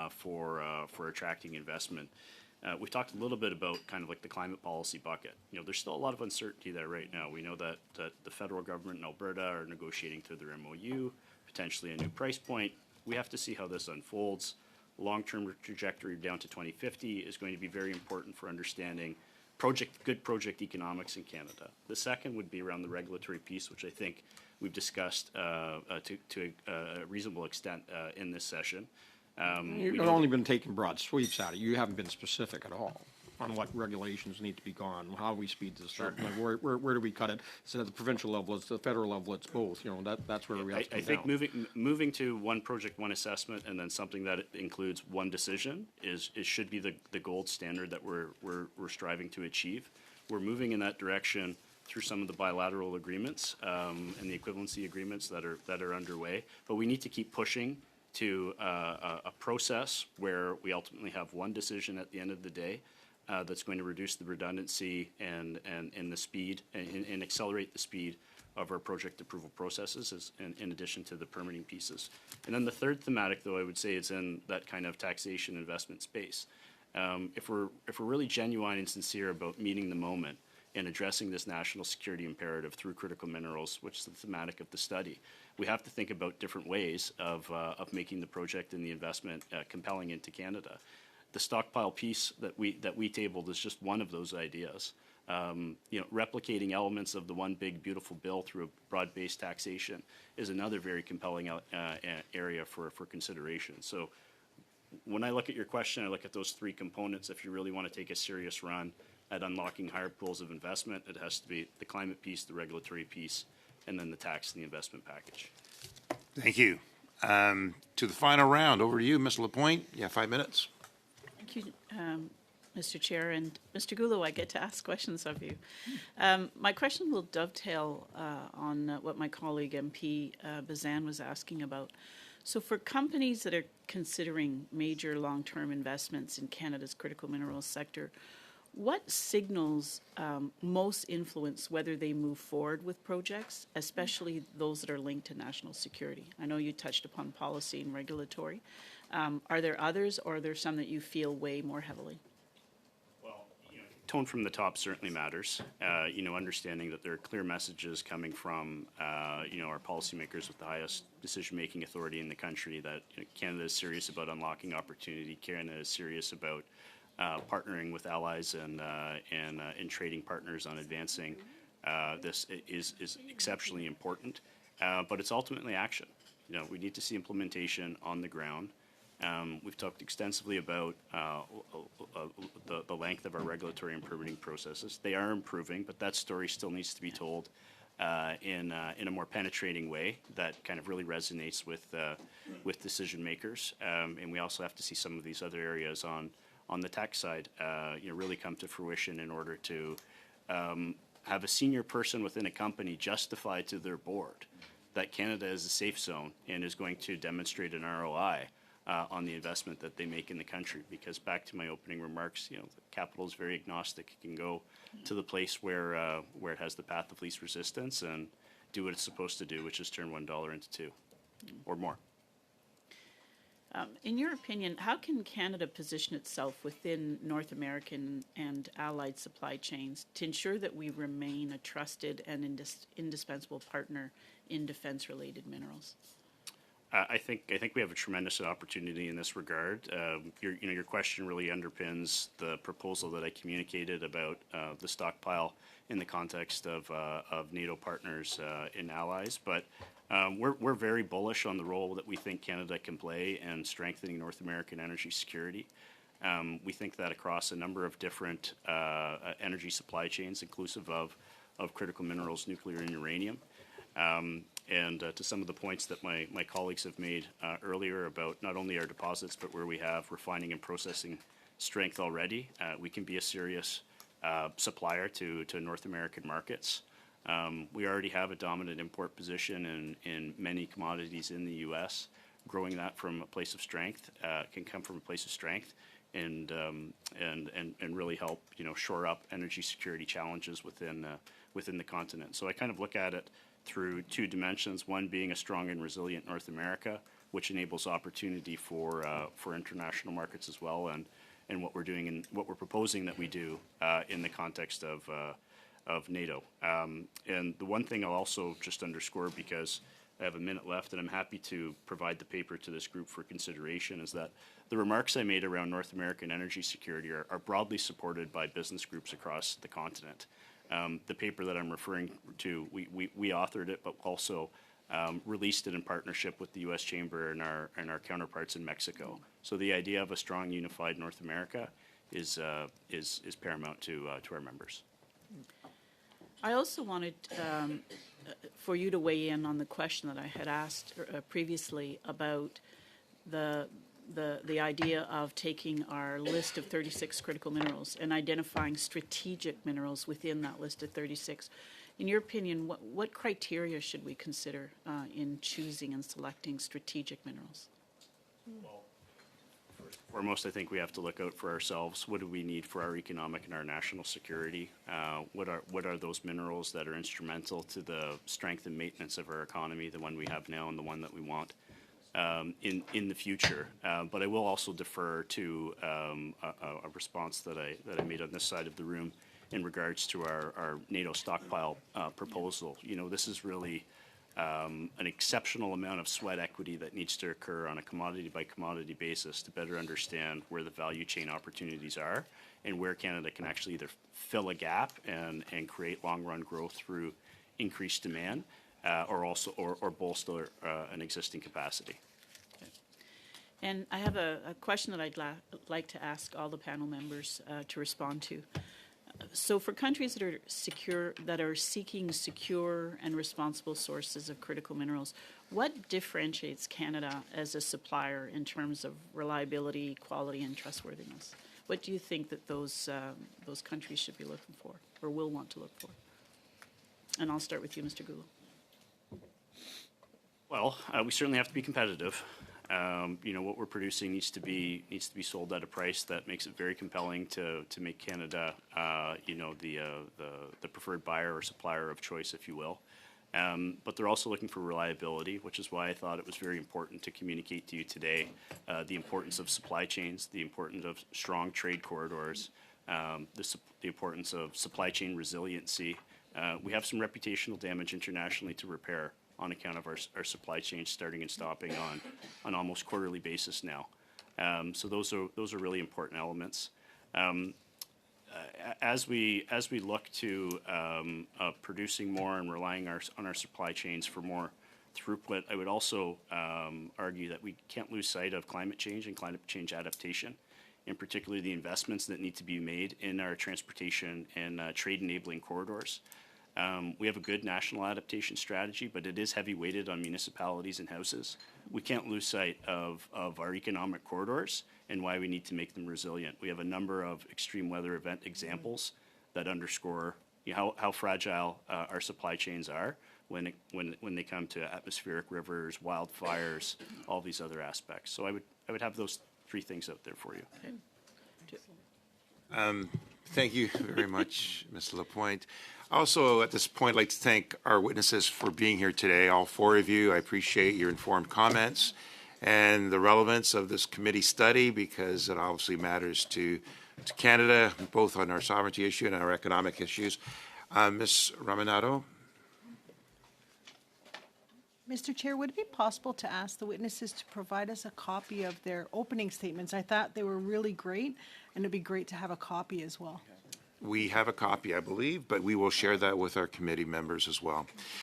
for attracting investment. We talked a little bit about kind of like the climate policy bucket. There's still a lot of uncertainty there right now. We know that the federal government in Alberta are negotiating through their MOU, potentially a new price point. We have to see how this unfolds. Long-term trajectory down to 2050 is going to be very important for understanding good project economics in Canada. The second would be around the regulatory piece, which I think we've discussed to a reasonable extent in this session. You've only been taking broad sweeps at it. You haven't been specific at all on what regulations need to be gone, how we speed this up, like where do we cut it? So at the provincial level, it's the federal level, it's both. That's where we have to come I think moving to one project, one assessment, and then something that includes one decision should be the gold standard that we're striving to achieve. We're moving in that direction through some of the bilateral agreements and the equivalency agreements that are underway. But we need to keep pushing to a process where we ultimately have one decision at the end of the day. That's going to reduce the redundancy and the speed and accelerate the speed of our project approval processes in addition to the permitting pieces. And then the third thematic, though, I would say is in that kind of taxation investment space. If we're really genuine and sincere about meeting the moment and addressing this national security imperative through critical minerals, which is the thematic of the study, we have to think about different ways of making the project and the investment compelling into Canada. The stockpile piece that we tabled is just one of those ideas. Replicating elements of the one big beautiful bill through a broad-based taxation is another very compelling area for consideration. So when I look at your question, I look at those 3 components. If you really want to take a serious run at unlocking higher pools of investment, it has to be the climate piece, the regulatory piece, and then the tax and the investment package. Thank you. To the final round, over to you, Ms. Lapointe. You have 5 minutes. Thank you, Mr. Chair. And Mr. Gouleau, I get to ask questions of you. My question will dovetail on what my colleague MP Bazan was asking about. So for companies that are considering major long-term investments in Canada's critical minerals sector, what signals most influence whether they move forward with projects, especially those that are linked to national security? I know you touched upon policy and regulatory. Are there others, or are there some that you feel weigh more heavily? Well, tone from the top certainly matters. Understanding that there are clear messages coming from, our policymakers with the highest decision-making authority in the country that Canada is serious about unlocking opportunity. Canada is serious about partnering with allies and trading partners on advancing this is exceptionally important. But it's ultimately action. we need to see implementation on the ground. We've talked extensively about the length of our regulatory and permitting processes. They are improving, but that story still needs to be told in a more penetrating way that kind of really resonates with decision makers. And we also have to see some of these other areas on the tax side, really come to fruition in order to have a senior person within a company justify to their board that Canada is a safe zone and is going to demonstrate an ROI on the investment that they make in the country. Because back to my opening remarks, the capital is very agnostic. It can go to the place where it has the path of least resistance and do what it's supposed to do, which is turn $1 into $2 or more. In your opinion, how can Canada position itself within North American and allied supply chains to ensure that we remain a trusted and indispensable partner in defense-related minerals? I think we have a tremendous opportunity in this regard. Your question really underpins the proposal that I communicated about the stockpile in the context of NATO partners and allies. But we're very bullish on the role that we think Canada can play in strengthening North American energy security. We think that across a number of different energy supply chains, inclusive of critical minerals, nuclear and uranium. And to some of the points that my colleagues have made earlier about not only our deposits, but where we have refining and processing strength already, we can be a serious supplier to North American markets. We already have a dominant import position in many commodities in the U.S. Growing that from a place of strength can come from a place of strength and really help shore up energy security challenges within the continent. So I kind of look at it through two dimensions, one being a strong and resilient North America, which enables opportunity for international markets as well, and what we're doing and what we're proposing that we do in the context of NATO. And the one thing I'll also just underscore, because I have a minute left and I'm happy to provide the paper to this group for consideration, is that the remarks I made around North American energy security are broadly supported by business groups across the continent. The paper that I'm referring to, we authored it, but also released it in partnership with the U.S. Chamber and our counterparts in Mexico. So the idea of a strong, unified North America is paramount to our members. I also wanted for you to weigh in on the question that I had asked previously about the idea of taking our list of 36 critical minerals and identifying strategic minerals within that list of 36. In your opinion, what criteria should we consider in choosing and selecting strategic minerals? Well, first and foremost, I think we have to look out for ourselves. What do we need for our economic and our national security? What are those minerals that are instrumental to the strength and maintenance of our economy, the one we have now and the one that we want in the future? But I will also defer to a response that I made on this side of the room in regards to our NATO stockpile proposal. This is really an exceptional amount of sweat equity that needs to occur on a commodity by commodity basis to better understand where the value chain opportunities are and where Canada can actually either fill a gap and create long run growth through increased demand or bolster an existing capacity. Okay. And I have a question that I'd like to ask all the panel members to respond to. So for countries that are seeking secure and responsible sources of critical minerals, what differentiates Canada as a supplier in terms of reliability, quality, and trustworthiness? What do you think that those countries should be looking for or will want to look for? And I'll start with you, Mr. Goulot. Well, we certainly have to be competitive. What we're producing needs to be sold at a price that makes it very compelling to make Canada, the preferred buyer or supplier of choice, if you will. But they're also looking for reliability, which is why I thought it was very important to communicate to you today the importance of supply chains, the importance of strong trade corridors, the importance of supply chain resiliency. We have some reputational damage internationally to repair on account of our supply chain starting and stopping on almost quarterly basis now. So those are really important elements. As we look to producing more and relying on our supply chains for more throughput, I would also argue that we can't lose sight of climate change and climate change adaptation, in particular the investments that need to be made in our transportation and trade enabling corridors. We have a good national adaptation strategy, but it is heavy weighted on municipalities and houses. We can't lose sight of our economic corridors and why we need to make them resilient. We have a number of extreme weather event examples that underscore how fragile our supply chains are when they come to atmospheric rivers, wildfires, all these other aspects. So I would have those three things out there for you. Thank you very much, Ms. Lapointe. Also, at this point, I'd like to thank our witnesses for being here today, all four of you. I appreciate your informed comments and the relevance of this committee study because it obviously matters to Canada, both on our sovereignty issue and our economic issues. Ms. Ramanado? Mr. Chair, would it be possible to ask the witnesses to provide us a copy of their opening statements? I thought they were really great, and it'd be great to have a copy as well. We have a copy, I believe, but we will share that with our committee members as well.